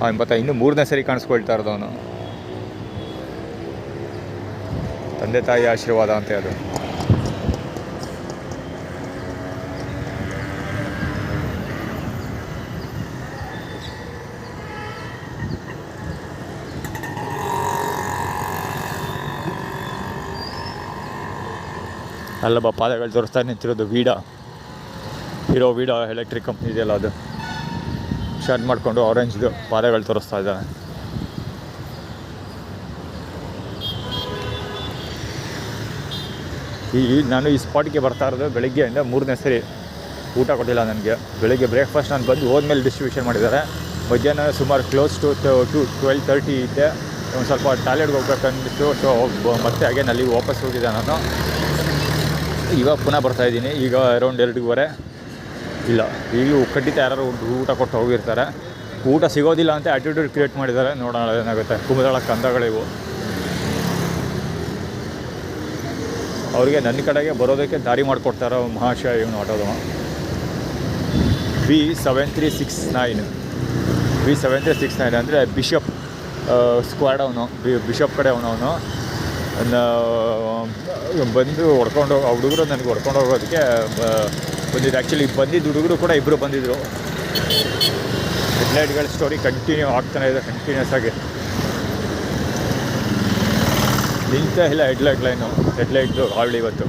ಅವನು ಮತ್ತೆ ಇನ್ನೂ 3ನೇ ಸರಿ ಕಾಣಿಸ್ಕೊಳ್ತಾ ಇರೋದು ಅವನು. ತಂದೆ ತಾಯಿ ಆಶೀರ್ವಾದ ಅಂತ ಅದು. ಅಲ್ಲಬ್ಬ ಪಾದಗಳು ತೋರಿಸ್ತಾ ನಿಂತಿರೋದು ಹೀರೋ ವೀಡಾ ಎಲೆಕ್ಟ್ರಿಕ್ ಕಂಪ್ನಿ ಇದೆಯಲ್ಲ, ಅದು ಶರ್ಟ್ ಮಾಡಿಕೊಂಡು ಆರೆಂಜ್ದು ಪಾದಗಳು ತೋರಿಸ್ತಾ ಇದ್ದಾನೆ. ನಾನು ಈ ಸ್ಪಾಟಿಗೆ ಬರ್ತಾ ಇರೋದು ಬೆಳಗ್ಗೆಯಿಂದ 3ನೇ ಸರಿ. ಊಟ ಕೊಟ್ಟಿಲ್ಲ ನನಗೆ. ಬೆಳಗ್ಗೆ ಬ್ರೇಕ್ಫಾಸ್ಟ್ ನಾನು ಬಂದು ಹೋದ್ಮೇಲೆ ಡಿಸ್ಟ್ರಿಬ್ಯೂಷನ್ ಮಾಡಿದ್ದಾರೆ. ಮಧ್ಯಾಹ್ನ ಸುಮಾರು ಕ್ಲೋಸ್ ಟು 12:30 ಇದ್ದೆ. ಒಂದು ಸ್ವಲ್ಪ ಟಾಯ್ಲೆಟ್ಗೆ ಹೋಗ್ಬೇಕಂದಿತ್ತು. ಸೊ ಮತ್ತೆ ಅಗೇನ್ ಅಲ್ಲಿ ವಾಪಸ್ ಹೋಗಿದ್ದೆ ನಾನು. ಇವಾಗ ಪುನಃ ಬರ್ತಾಯಿದ್ದೀನಿ. ಈಗ ಅರೌಂಡ್ 2:15 ಇಲ್ಲ, ಈಗಲೂ ಖಂಡಿತ ಯಾರು ಊಟ ಕೊಟ್ಟು ಹೋಗಿರ್ತಾರೆ. ಊಟ ಸಿಗೋದಿಲ್ಲ ಅಂತ ಆ್ಯಟಿಟ್ಯೂಡ್ ಕ್ರಿಯೇಟ್ ಮಾಡಿದ್ದಾರೆ. ನೋಡೋಣ ಏನಾಗುತ್ತೆ. ಕುಮುದಳ ಕಂದಗಳಿವು. ಅವರಿಗೆ ನನ್ನ ಕಡೆಗೆ ಬರೋದಕ್ಕೆ ದಾರಿ ಮಾಡಿಕೊಡ್ತಾರೋ ಮಹಾಶಯ ಇವನು ಆಟೋದು. B7369 ಅಂದರೆ ಬಿಷಪ್ ಸ್ಕ್ವಾಡ್. ಅವನು ಬಿಷಪ್ ಕಡೆ ಅವನು ಬಂದು ಹೊಡ್ಕೊಂಡು ಹುಡುಗರು ನನಗೆ ಹೊಡ್ಕೊಂಡು ಹೋಗೋದಕ್ಕೆ ಬಂದಿದ್ದು. ಆ್ಯಕ್ಚುಲಿ ಬಂದಿದ್ದು ಹುಡುಗರು ಕೂಡ ಇಬ್ಬರು ಬಂದಿದ್ದರು. ಹೆಡ್ಲೈಟ್ಗಳ ಸ್ಟೋರಿ ಕಂಟಿನ್ಯೂ ಆಗ್ತಾನೆ ಇದೆ, ಕಂಟಿನ್ಯೂಸ್ ಆಗಿ ನಿಂತೇ ಇಲ್ಲ. ಹೆಡ್ಲೈಟ್ದು ಹಾವಳಿ ಇವತ್ತು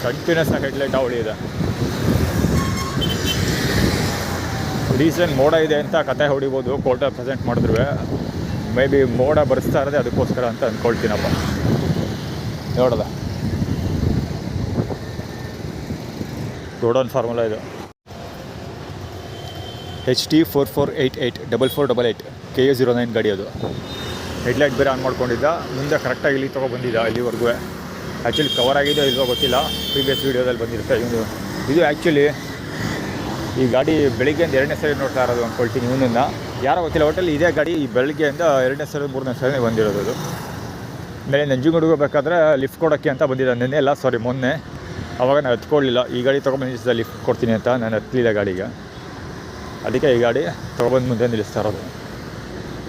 ಕಂಟಿನ್ಯೂಸ್ ಆಗಿ ಹೆಡ್ಲೈಟ್ ಹಾವಳಿ ಇದೆ. ರೀಸನ್ ಮೋಡ ಇದೆ ಅಂತ ಕತೆ ಹೊಡಿಬೋದು ಕೋರ್ಟಲ್ಲಿ ಪ್ರೆಸೆಂಟ್ ಮಾಡಿದ್ರು. ಮೇ ಬಿ ಮೋಡ ಬರೆಸ್ತಾ ಇರೋದೇ ಅದಕ್ಕೋಸ್ಕರ ಅಂತ ಅಂದ್ಕೊಳ್ತೀನಪ್ಪ. ನೋಡೋದ ಗೋಡೌನ್ ಫಾರ್ಮುಲಾ ಇದು. HT4488 KA09 ಗಾಡಿ ಅದು. ಹೆಡ್ಲೈಟ್ ಬೇರೆ ಆನ್ ಮಾಡ್ಕೊಂಡಿದ್ದ. ಮುಂದೆ ಕರೆಕ್ಟಾಗಿ ಇಲ್ಲಿ ತೊಗೊಬಂದಿದ್ದ ಇಲ್ಲಿವರೆಗೂ. ಆ್ಯಕ್ಚುಲಿ ಕವರ್ ಆಗಿದೆಯೋ ಇಲ್ಲೋ ಗೊತ್ತಿಲ್ಲ, ಪ್ರೀವಿಯಸ್ ವೀಡಿಯೋದಲ್ಲಿ ಬಂದಿರುತ್ತೆ. ಇದು ಆ್ಯಕ್ಚುಲಿ ಈ ಗಾಡಿ ಬೆಳಿಗ್ಗೆಯಿಂದ 2ನೇ ಸರಿ ನೋಡ್ತಾ ಇರೋದು ಅಂದ್ಕೊಳ್ತೀನಿ. ಇವನನ್ನು ಯಾರೋ ಗೊತ್ತಿಲ್ಲ. ಒಟ್ಟಲ್ಲಿ ಇದೇ ಗಾಡಿ ಈ ಬೆಳಗ್ಗೆಯಿಂದ 2ನೇ ಸರಿ 3ನೇ ಸರಿ ಬಂದಿರೋದು. ಅದು ಮೇಲೆ ನಂಜನಗೂಡಿಗೆ ಹೋಗ್ಬೇಕಾದ್ರೆ ಲಿಫ್ಟ್ ಕೊಡೋಕ್ಕೆ ಅಂತ ಬಂದಿದ್ದ ಮೊನ್ನೆ. ಆವಾಗ ನಾನು ಹತ್ಕೊಳ್ಳಿಲ್ಲ. ಈ ಗಾಡಿ ತೊಗೊಬಂದು ಲಿಫ್ಟ್ ಕೊಡ್ತೀನಿ ಅಂತ ನಾನು ಹತ್ತಲಿಲ್ಲ ಗಾಡಿಗೆ. ಅದಕ್ಕೆ ಈ ಗಾಡಿ ತೊಗೊಬಂದು ಮುಂದೆ ನಿಲ್ಲಿಸ್ತಾ ಇರೋದು.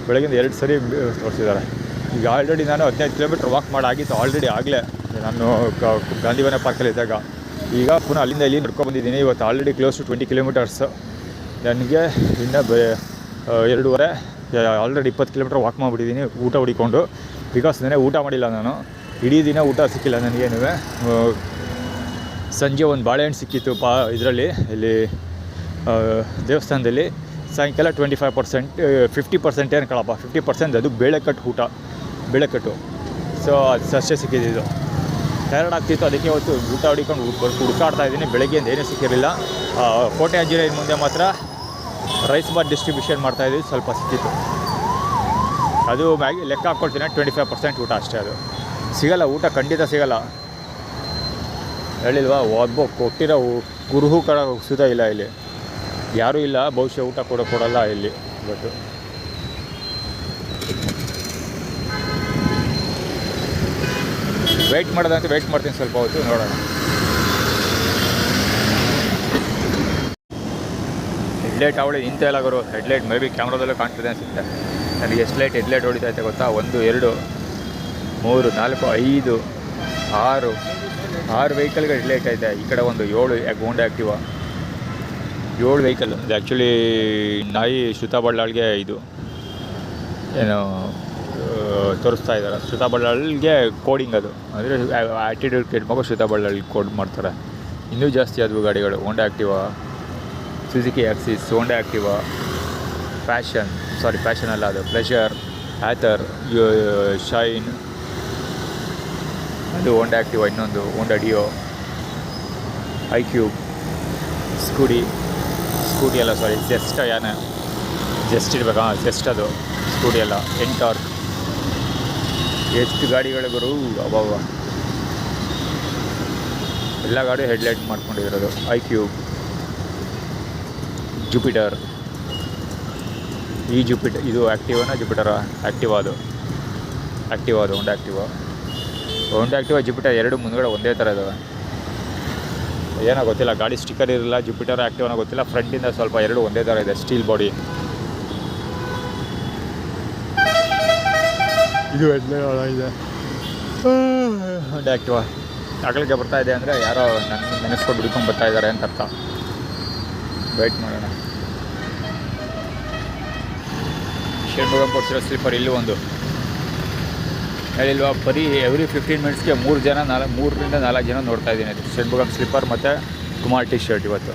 ಬೆಳಗ್ಗೆಯಿಂದ 2 ಸರಿ ತೋರಿಸಿದ್ದಾರೆ. ಈಗ ಆಲ್ರೆಡಿ ನಾನು 15 ಕಿಲೋಮೀಟ್ರ್ ವಾಕ್ ಮಾಡಾಗಿತ್ತು ಆಗಲೇ ನಾನು ಗಾಂಧಿವನ ಪಾರ್ಕಲ್ಲಿದ್ದಾಗ. ಈಗ ಪುನಃ ಅಲ್ಲಿಂದ ಇಲ್ಲಿ ನಡ್ಕೊಬಂದಿದ್ದೀನಿ. ಇವತ್ತು ಆಲ್ರೆಡಿ ಕ್ಲೋಸ್ ಟು 20 ಕಿಲೋಮೀಟರ್ಸ್. ನನಗೆ ಇನ್ನೂ 2:30 ಆಲ್ರೆಡಿ 20 ಕಿಲೋಮೀಟ್ರ್ ವಾಕ್ ಮಾಡಿಬಿಟ್ಟಿದ್ದೀನಿ ಊಟ ಹುಡಿಕೊಂಡು. ಬಿಕಾಸ್ ನೆನೆ ಊಟ ಮಾಡಿಲ್ಲ ನಾನು. ಇಡೀ ದಿನ ಊಟ ಸಿಕ್ಕಿಲ್ಲ ನನಗೇನು. ಸಂಜೆ ಒಂದು ಬಾಳೆಹಣ್ಣು ಸಿಕ್ಕಿತ್ತು ಇದರಲ್ಲಿ ಇಲ್ಲಿ ದೇವಸ್ಥಾನದಲ್ಲಿ. ಸಾಯಂಕಾಲ 50% ಏನು ಕಳಪ್ಪ 50% ಅದು ಬೇಳೆಕಟ್ಟು. ಸೊ ಅದು ಅಷ್ಟೇ ಸಿಕ್ಕಿದ್ದು. ಟೈರ್ಡ್ ಆಗ್ತಿತ್ತು, ಅದಕ್ಕೆ ಇವತ್ತು ಊಟ ಹೊಡಿಕೊಂಡು ಹುಡುಕಾಡ್ತಾ ಇದ್ದೀನಿ. ಬೆಳಗ್ಗೆಯಿಂದ ಏನೂ ಸಿಕ್ಕಿರಲಿಲ್ಲ. ಕೋಟೆ ಆಂಜನೇಯನ ಮುಂದೆ ಮಾತ್ರ ರೈಸ್ ಬಾರ್ ಡಿಸ್ಟ್ರಿಬ್ಯೂಷನ್ ಮಾಡ್ತಾಯಿದ್ದೀವಿ, ಸ್ವಲ್ಪ ಸಿಕ್ಕಿತ್ತು. ಅದು ಲೆಕ್ಕ ಹಾಕ್ಕೊಳ್ತೀನಿ 25% ಊಟ ಅಷ್ಟೇ. ಅದು ಸಿಗೋಲ್ಲ, ಊಟ ಖಂಡಿತ ಸಿಗೋಲ್ಲ. ಹೇಳಿಲ್ವಾ, ಒಬ್ಬ ಕೊಟ್ಟಿರೋ ಕುರುಹು ಕಡ ಸುಧಾ ಇಲ್ಲ ಇಲ್ಲಿ, ಯಾರೂ ಇಲ್ಲ. ಬಹುಶಃ ಊಟ ಕೊಡಲ್ಲ ಇಲ್ಲಿ. ಬಟ್ ವೆಯ್ಟ್ ಮಾಡೋದಂತ ವೆಯ್ಟ್ ಮಾಡ್ತೀನಿ ಸ್ವಲ್ಪ ಹೊತ್ತು, ನೋಡೋಣ. ಹೆಡ್ಲೈಟ್ ಅವಳಿ ನಿಂತ ಎಲ್ಲ ಗುರು. ಹೆಡ್ಲೈಟ್ ಮೇ ಬಿ ಕ್ಯಾಮ್ರಾದಲ್ಲೂ ಕಾಣ್ತಿದೆ ಅನಿಸುತ್ತೆ ನನಗೆ. ಎಷ್ಟು ಲೈಟ್ ಹೆಡ್ಲೈಟ್ ಹೊಡಿತೈತೆ ಗೊತ್ತಾ? 1 2 3 4 5 6 ವೆಹಿಕಲ್ಗೆ ಹೆಡ್ಲೈಟ್ ಐತೆ. ಈ ಕಡೆ ಒಂದು 7 ಹೋಂಡಾ ಆ್ಯಕ್ಟಿವಾ 7 ವೆಹಿಕಲ್. ಇದು ಆ್ಯಕ್ಚುಲಿ ನಾಯಿ ಶ್ರುತಾ ಬಳ್ಳಾಳ್ಗೆ ಇದು ಏನು ತೋರಿಸ್ತಾ ಇದ್ದಾರೆ. ಶ್ರುತಾ ಬಳ್ಳಾಳ್ಗೆ ಕೋಡಿಂಗ್ ಅದು, ಅಂದರೆ ಆ್ಯಟಿಟ್ಯೂಡ್ ಕ್ರಿಯೇಟ್ ಮಗು ಶ್ರುತಾ ಬಳ್ಳಾಳ್ಗೆ ಕೋಡ್ ಮಾಡ್ತಾರೆ. ಇನ್ನೂ ಜಾಸ್ತಿ ಆದವು ಗಾಡಿಗಳು. ಹೋಂಡಾ ಆ್ಯಕ್ಟಿವಾ, ಸುಜುಕಿ ಆಕ್ಸಿಸ್, ಹೋಂಡಾ ಆ್ಯಕ್ಟಿವಾ, ಪ್ಯಾಷನ್ ಅಲ್ಲ ಅದು, ಪ್ಲೆಷರ್, ಆ್ಯಥರ್, ಶೈನ್, ಅದು ಹೋಂಡಾ ಆ್ಯಕ್ಟಿವಾ. ಇನ್ನೊಂದು ಹೋಂಡಾ ಡಿಯೋ, ಐಕ್ಯೂಬ್, ಸ್ಕೂಟಿ ಅಲ್ಲ ಜೆಸ್ಟ್ ಇರಬೇಕಾ? ಜೆಸ್ಟ್ ಅದು ಸ್ಕೂಟಿ ಅಲ್ಲ. ಎಂಟಾರ್ಕ್. ಎಷ್ಟು ಗಾಡಿಗಳು ಗುರು, ಅಬ್ಬಾವ. ಎಲ್ಲ ಗಾಡಿ ಹೆಡ್ಲೈಟ್ ಮಾಡ್ಕೊಂಡಿರೋದು. iQube, ಜುಪಿಟರ್, ಈ ಜುಪಿಟರ್ ಇದು ಆ್ಯಕ್ಟಿವಾನ ಜುಪಿಟರಾ? ಆ್ಯಕ್ಟಿವಾ ಅದು ಹೋಂಡಾ ಆ್ಯಕ್ಟಿವಾ ಜುಪಿಟರ್ ಎರಡು ಮುಂದ್ಗಡೆ ಒಂದೇ ಥರ ಇದಾವೆ. ಏನೋ ಗೊತ್ತಿಲ್ಲ, ಗಾಡಿ ಸ್ಟಿಕ್ಕರ್ ಇರಲಿಲ್ಲ. ಜುಪಿಟರ್ ಆ್ಯಕ್ಟಿವಾನ ಗೊತ್ತಿಲ್ಲ. ಫ್ರಂಟಿಂದ ಸ್ವಲ್ಪ ಎರಡು ಒಂದೇ ಥರ ಇದೆ, ಸ್ಟೀಲ್ ಬಾಡಿ. ಇದು ಇದೆ ಹೋಂಡಾ ಆ್ಯಕ್ಟಿವಾ. ಅಗಲಿಗೆ ಬರ್ತಾ ಇದೆ ಅಂದರೆ ಯಾರೋ ನನ್ನ ನೆನೆಸ್ಕೊಂಡು ಹುಡ್ಕೊಂಡು ಬರ್ತಾ ಇದ್ದಾರೆ ಅಂತ ಅರ್ಥ. ವೆಯ್ಟ್ ಮಾಡೋಣ. ಷಣ್ಮುಗಮ್ ಕೊಡ್ಸಿರೋ ಸ್ಲೀಪರ್ ಇಲ್ಲೂ ಒಂದು ಹೇಳಿಲ್ವಾ, ಬರೀ ಎವ್ರಿ 15 ಮಿನಿಟ್ಸ್ಗೆ 3ರಿಂದ 4 ಜನ ನೋಡ್ತಾ ಇದ್ದೀನಿ. ಅದು ಷಣ್ಮುಗಮ್ ಸ್ಲೀಪರ್ ಮತ್ತು ಕುಮಾರ್ ಟಿ ಶರ್ಟ್. ಇವತ್ತು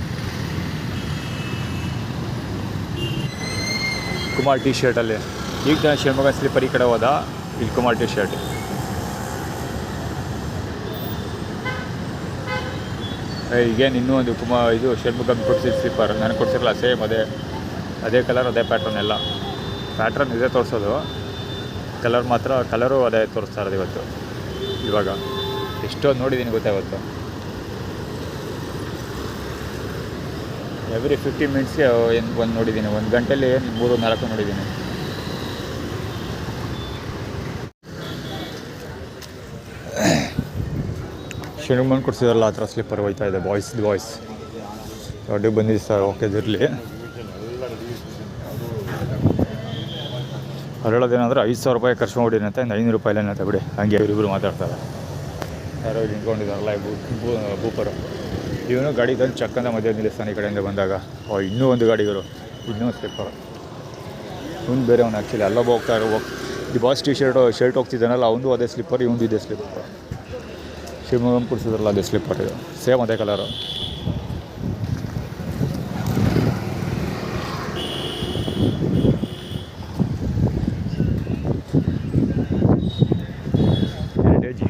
ಕುಮಾರ್ ಟಿ ಶರ್ಟಲ್ಲಿ ಈಗ ಜನ ಷಣ್ಮುಗಮ್ ಸ್ಲೀಪರ್ ಈ ಕಡೆ ಹೋದ, ಇಲ್ಲಿ ಕುಮಾರ್ ಟಿ ಶರ್ಟ್. ಈಗೇನು ಇನ್ನೂ ಒಂದು ಇದು ಷಣ್ಮುಗಮ್ ಕೊಡ್ಸಿದ ಸ್ಲೀಪರ್ ನನಗೆ ಕೊಡ್ಸಿರಲ್ಲ. ಸೇಮ್ ಅದೇ ಕಲರ್, ಅದೇ ಪ್ಯಾಟ್ರನ್. ಎಲ್ಲ ಪ್ಯಾಟ್ರನ್ ಇದೇ ತೋರಿಸೋದು, ಕಲರು ಅದೇ ತೋರಿಸ್ತಾ ಇರೋದು ಇವತ್ತು. ಇವಾಗ ಎಷ್ಟೊಂದು ನೋಡಿದ್ದೀನಿ ಗೊತ್ತಾ ಇವತ್ತು. ಎವ್ರಿ 15 ಮಿನಿಟ್ಸ್ಗೆ ಒಂದು ನೋಡಿದ್ದೀನಿ. 1 ಗಂಟೆಯಲ್ಲಿ 3-4 ನೋಡಿದ್ದೀನಿ. ಷಣ್ಮುಗಮ್ ಕೊಡ್ಸಿದಾರಲ್ಲ ಆ ಥರ ಸ್ಲೀಪರ್ ಹೋಯ್ತಾ ಇದೆ. ಬಾಯ್ಸ್ ದೊಡ್ಡ ಬಂದಿದೆ ಸರ್. ಓಕೆ, ಇದಿರಲಿ. ಹೇಳೋದೇನಂದ್ರೆ 5,000 ರೂಪಾಯಿ ಖರ್ಚು ಮಾಡಿದ್ದೀನಿ ಅಂತ, ಇನ್ನು 500 ರೂಪಾಯಿ ಏನಂತ ಬಿಡಿ. ಹಂಗೆ ಇವರಿಬ್ಬರು ಮಾತಾಡ್ತಾರೆ. ಯಾರೋ ಇಲ್ಲಿ ನಿಂತ್ಕೊಂಡಿದ್ದಾರಲ್ಲ ಬೂಪರು. ಇವನು ಗಾಡಿ ತಂದು ಚಕ್ಕಂದ ಮಧ್ಯೆ ನಿಲ್ಲಿಸ್ತಾನೆ ಈ ಕಡೆಯಿಂದ ಬಂದಾಗ. ಇನ್ನೂ ಒಂದು ಗಾಡಿಗರು, ಇನ್ನೂ ಸ್ಲಿಪ್ಪರು. ಇವನು ಬೇರೆ ಅವನು ಆ್ಯಕ್ಚುಲಿ ಅಲ್ಲೊಬ್ಬ ಈ ಬಾಸ್ ಶರ್ಟ್ ಹೋಗ್ತಿದ್ದಾನಲ್ಲ, ಅವನು ಅದೇ ಸ್ಲಿಪ್ಪರ್, ಇವನು ಇದೇ ಸ್ಲಿಪ್ಪರ್. ಷಣ್ಮುಗಮ್ ಕೊಡ್ಸಿದ್ರಲ್ಲ ಅದೇ ಸ್ಲಿಪ್ಪರ್, ಇದು ಸೇಮ್ ಅದೇ ಕಲರು.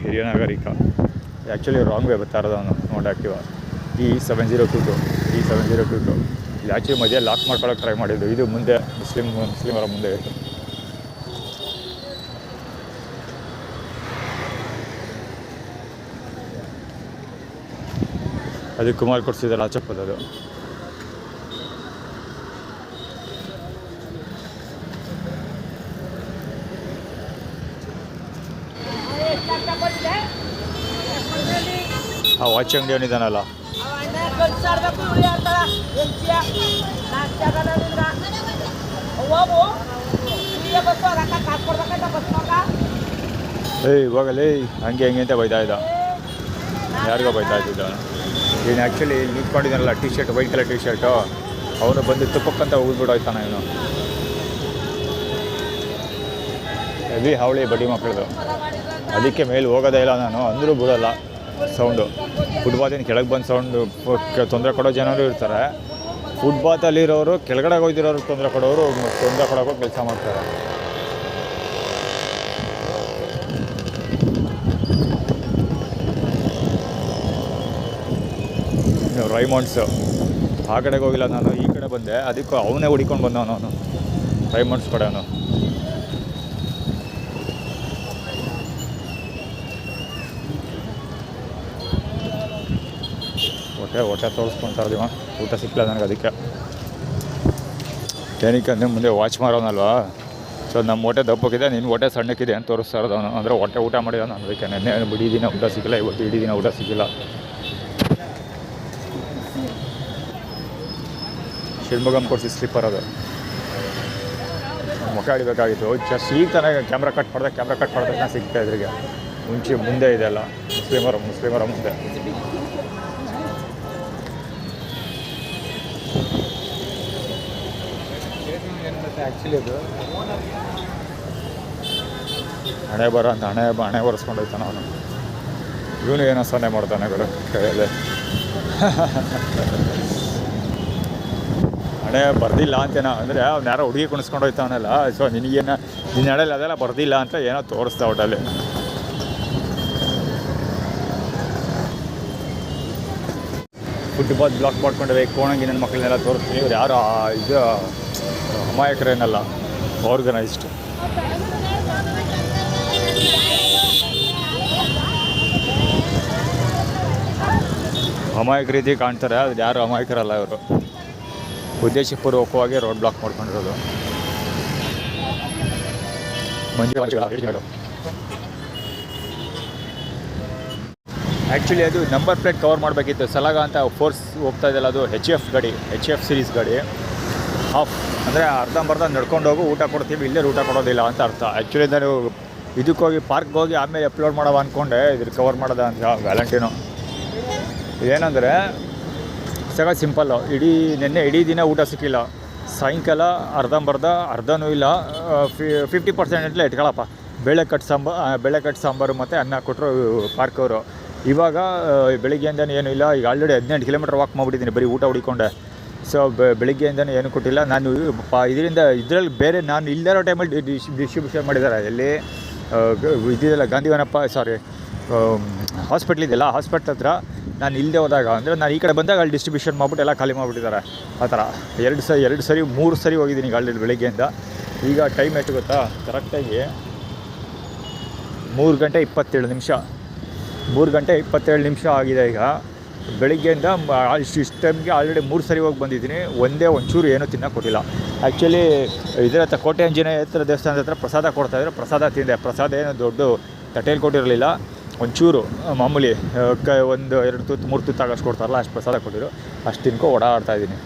ಹಿರಿಯ ನಾಗರಿಕ. ಆ್ಯಕ್ಚುಲಿ ರಾಂಗ್ ವೇ ಬರ್ತಾ ಇರೋದು ಅವನು ಹೋಂಡಾ ಆ್ಯಕ್ಟಿವಾ. E7022 ಇದು ಆ್ಯಕ್ಚುಲಿ ಮಧ್ಯೆ ಲಾಕ್ ಮಾಡ್ಕೊಳ್ಳೋಕೆ ಟ್ರೈ ಮಾಡಿದ್ದು. ಇದು ಮುಂದೆ ಮುಸ್ಲಿಮರ ಮುಂದೆ ಇತ್ತು. ಅದು ಕುಮಾರ್ ಕೊಡ್ಸಿದ್ದಾರೆ ಆಚಪ್ಪದದು. ಆ ವಾಚ್ ಅಂಗಡಿ ಅವನಿದ್ದಾನಲ್ಲ, ಇವಾಗಲೇ ಹಂಗೆ ಅಂತ ಬೈತಾ ಇದ್ದ. ಯಾರಿಗೋ ಬೈತಾ ಇದ್ದಿದ್ದ. ಇವನು ಆ್ಯಕ್ಚುಲಿ ನಿಂತ್ಕೊಂಡಿದ್ದಾನಲ್ಲ T shirt, white colour T shirt, ಅವನು ಬಂದು ತುಪ್ಪಕ್ಕಂತ ಹೋಗ್ಬಿಡೋಯ್ತಾನ ಇವನು. ಹೆವಿ ಹಾವಳಿ ಬಡ್ಡಿ ಮಕ್ಕಳದು. ಅದಕ್ಕೆ ಮೇಲೆ ಹೋಗೋದೇ ಇಲ್ಲ ನಾನು, ಅಂದರೂ ಬಿಡೋಲ್ಲ ಸೌಂಡು. ಫುಟ್ಬಾತಿನ ಕೆಳಗೆ ಬಂದು ಸೌಂಡು ತೊಂದರೆ ಕೊಡೋ ಜನರು ಇರ್ತಾರೆ. ಫುಟ್ಬಾತಲ್ಲಿರೋರು ಕೆಳಗಡೆ ಹೋಗ್ದಿರೋರು ತೊಂದರೆ ಕೊಡೋರು ಕೆಲಸ ಮಾಡ್ತಾರೆ. ರೈಮಂಡ್ಸು ಆ ಕಡೆಗೆ ಹೋಗಿಲ್ಲ ನಾನು, ಈ ಕಡೆ ಬಂದೆ. ಅದಕ್ಕೆ ಅವನೇ ಹುಡಿಕೊಂಡು ಬಂದವನು, ಅವನು ರೈಮಂಡ್ಸ್ ಕಡೆ. ಅವನು ಹೊಟ್ಟೆ ತೋರಿಸ್ಕೊಳ್ತಾ ಇದ್ದೀವ. ಊಟ ಸಿಕ್ಕಲ್ಲ ನನಗೆ. ಅದಕ್ಕೆ ಏನಕ್ಕೆ ಅಂದರೆ ಮುಂದೆ ವಾಚ್ ಮಾರೋನಲ್ವಾ, ಸೊ ನಮ್ಮ ಹೊಟ್ಟೆ ದಪ್ಪಕ್ಕಿದೆ, ನಿನ್ನ ಹೊಟ್ಟೆ ಸಣ್ಣಕ್ಕಿದೆ ಅಂತ ತೋರಿಸ್ತಾ ಇರೋದು ಅವನು. ಅಂದರೆ ಹೊಟ್ಟೆ ಊಟ ಮಾಡಿದ ಅದಕ್ಕೆ. ನೆನ್ನೆ ಇಡೀ ದಿನ ಊಟ ಸಿಕ್ಕಿಲ್ಲ, ಇವತ್ತು ಇಡೀ ದಿನ ಊಟ ಸಿಕ್ಕಿಲ್ಲ. ಷಣ್ಮುಗಮ್ ಕೊಡಿಸಿ ಸ್ಲಿಪ್ಪರ್ ಅದು. ಮುಖ ಹಿಡಿಬೇಕಾಗಿತ್ತು. ಜಸ್ಟ್ ಈಗ ತಾನೇ ಕ್ಯಾಮ್ರಾ ಕಟ್ ಮಾಡಿದಾಗ ಸಿಗ್ತಾ ಇದ್ರಿಗೆ. ಮುಂದೆ ಇದೆಲ್ಲ ಮುಸ್ಲಿಮರ ಮುಂದೆ. ಆ್ಯಕ್ಚುಲಿ ಅದು ಹಣೆ ಬರ ಅಂತ ಹಣೆ ಬರೆಸ್ಕೊಂಡು ಹೋಯ್ತಾನ ಅವನು. ಇವನು ಏನೋ ಸೊನ್ನೆ ಮಾಡ್ತಾನೆ ಕೈಯಲ್ಲೇ. ಹಣೆ ಬರ್ದಿಲ್ಲ ಅಂತೇನೋ ಅಂದರೆ ಅವ್ನು ಯಾರೋ ಹುಡುಗಿ ಕುಣಿಸ್ಕೊಂಡು ಹೋಯ್ತಾವನಲ್ಲ. ಸೊ ನಿನ್ನ ಹಣೆಯಲ್ಲಿ ಅದೆಲ್ಲ ಬರ್ದಿಲ್ಲ ಅಂತ ಏನೋ ತೋರಿಸ್ತಾ ಒಟ್ಟಲ್ಲಿ. ಫುಟ್ಬಾಲ್ ಬ್ಲಾಕ್ ಮಾಡ್ಕೊಂಡ್ರೆ ಕೋಣಂಗಿ ನನ್ನ ಮಕ್ಕಳನ್ನೆಲ್ಲ ತೋರಿಸ್ತೀನಿ. ಇವ್ರು ಯಾರು ಇದು ಅಮಾಯಕರೇನಲ್ಲ, ಆರ್ಗನೈಸ್ಡ್. ಅಮಾಯಕ ರೀತಿ ಕಾಣ್ತಾರೆ, ಅದು ಯಾರು ಅಮಾಯಕರಲ್ಲ ಇವರು. ಉದ್ದೇಶಪೂರ್ವಕವಾಗಿ ರೋಡ್ ಬ್ಲಾಕ್ ಮಾಡ್ಕೊಂಡಿರೋದು. ಆ್ಯಕ್ಚುಲಿ ಅದು ನಂಬರ್ ಪ್ಲೇಟ್ ಕವರ್ ಮಾಡಬೇಕಿತ್ತು. ಸಲಾಗ ಅಂತ ಫೋರ್ಸ್ ಹೋಗ್ತಾ ಇದೆಯಲ್ಲ, ಅದು HF ಗಾಡಿ, HF ಸೀರೀಸ್ ಗಾಡಿ. ಹಾಫ್ ಅಂದರೆ ಅರ್ಧಂಬರ್ಧ ನಡ್ಕೊಂಡು ಹೋಗಿ ಊಟ ಕೊಡ್ತೀವಿ, ಇಲ್ಲೇ ಊಟ ಕೊಡೋದಿಲ್ಲ ಅಂತ ಅರ್ಥ. ಆ್ಯಕ್ಚುಲಿ ನಾನು ಇದಕ್ಕೋಗಿ ಪಾರ್ಕ್ಗೆ ಹೋಗಿ ಆಮೇಲೆ ಅಪ್ಲೋಡ್ ಮಾಡೋವ ಅಂದ್ಕೊಂಡೆ, ಇದ್ರ ಕವರ್ ಮಾಡೋದ ಅಂತ ವ್ಯಾಲೆಂಟೈನು. ಏನಂದರೆ ಸಗ ಸಿಂಪಲ್ಲು, ನೆನ್ನೆ ಇಡೀ ದಿನ ಊಟ ಸಿಕ್ಕಿಲ್ಲ. ಸಾಯಂಕಾಲ ಅರ್ಧನೂ ಇಲ್ಲ, 50% ಅಂತಲೇ ಇಟ್ಕೊಳ್ಳಪ್ಪ. ಬೇಳೆಕಟ್ಟು ಸಾಂಬಾರು ಮತ್ತು ಅನ್ನ ಕೊಟ್ಟರು ಪಾರ್ಕವರು. ಇವಾಗ ಬೆಳಿಗ್ಗೆಯಿಂದನೇ ಏನೂ ಇಲ್ಲ. ಈಗ ಆಲ್ರೆಡಿ 18 ಕಿಲೋಮೀಟ್ರ್ ವಾಕ್ ಮಾಡಿಬಿಟ್ಟಿದ್ದೀನಿ ಬರೀ ಊಟ ಹುಡಿಕೊಂಡೆ. ಸೊ ಬೆಳಿಗ್ಗೆಯಿಂದನೇ ಏನೂ ಕೊಟ್ಟಿಲ್ಲ. ನಾನು ಇದರಲ್ಲಿ ಬೇರೆ ನಾನು ಇಲ್ಲದಿರೋ ಟೈಮಲ್ಲಿ ಡಿಸ್ಟ್ರಿಬ್ಯೂಷನ್ ಮಾಡಿದ್ದಾರೆ. ಎಲ್ಲಿ ಇದಿದೆಲ್ಲ ಗಾಂಧಿವನಪ್ಪ, ಹಾಸ್ಪಿಟ್ಲ್ ಇದೆಯಲ್ಲ, ಹಾಸ್ಪಿಟ್ಲ್ ಹತ್ರ ನಾನು ಇಲ್ಲದೆ ಹೋದಾಗ, ಅಂದರೆ ನಾನು ಈ ಕಡೆ ಬಂದಾಗ ಅಲ್ಲಿ ಡಿಸ್ಟ್ರಿಬ್ಯೂಷನ್ ಮಾಡಿಬಿಟ್ಟು ಎಲ್ಲ ಖಾಲಿ ಮಾಡಿಬಿಟ್ಟಿದ್ದಾರೆ. ಆ ಥರ 3 ಸರಿ ಹೋಗಿದ್ದೀನಿ ಈಗ ಆಲ್ರೆಡಿ ಬೆಳಿಗ್ಗೆಯಿಂದ. ಈಗ ಟೈಮ್ ಎಷ್ಟು ಗೊತ್ತಾ? ಕರೆಕ್ಟಾಗಿ 3 ಗಂಟೆ 27 ನಿಮಿಷ. 3 ಗಂಟೆ 27 ನಿಮಿಷ ಆಗಿದೆ ಈಗ. ಬೆಳಿಗ್ಗೆಯಿಂದ ಇಷ್ಟು ಟೈಮ್ಗೆ ಆಲ್ರೆಡಿ 3 ಸರಿ ಹೋಗಿ ಬಂದಿದ್ದೀನಿ. ಒಂಚೂರು ಏನೂ ತಿನ್ನೋಕೆ ಕೊಟ್ಟಿಲ್ಲ. ಆ್ಯಕ್ಚುಲಿ ಇದರ ಹತ್ರ ಕೋಟೆ ಆಂಜನೇಯ ಹತ್ರ ದೇವಸ್ಥಾನದ ಹತ್ರ ಪ್ರಸಾದ ಕೊಡ್ತಾಯಿದ್ರು. ಪ್ರಸಾದ ತಿಂದೆ. ಪ್ರಸಾದ ಏನು ದೊಡ್ಡ ತಟ್ಟೆಯಲ್ಲಿ ಕೊಟ್ಟಿರಲಿಲ್ಲ, ಒಂಚೂರು ಮಾಮೂಲಿ 1, 2 ತುತ್ತು 3 ತುತ್ತು ಆಗಷ್ಟು ಕೊಡ್ತಾರಲ್ಲ, ಅಷ್ಟು ಪ್ರಸಾದ ಕೊಟ್ಟಿರು. ಅಷ್ಟು ತಿನ್ಕೊ ಓಡಾಡ್ತಾಯಿದ್ದೀನಿ.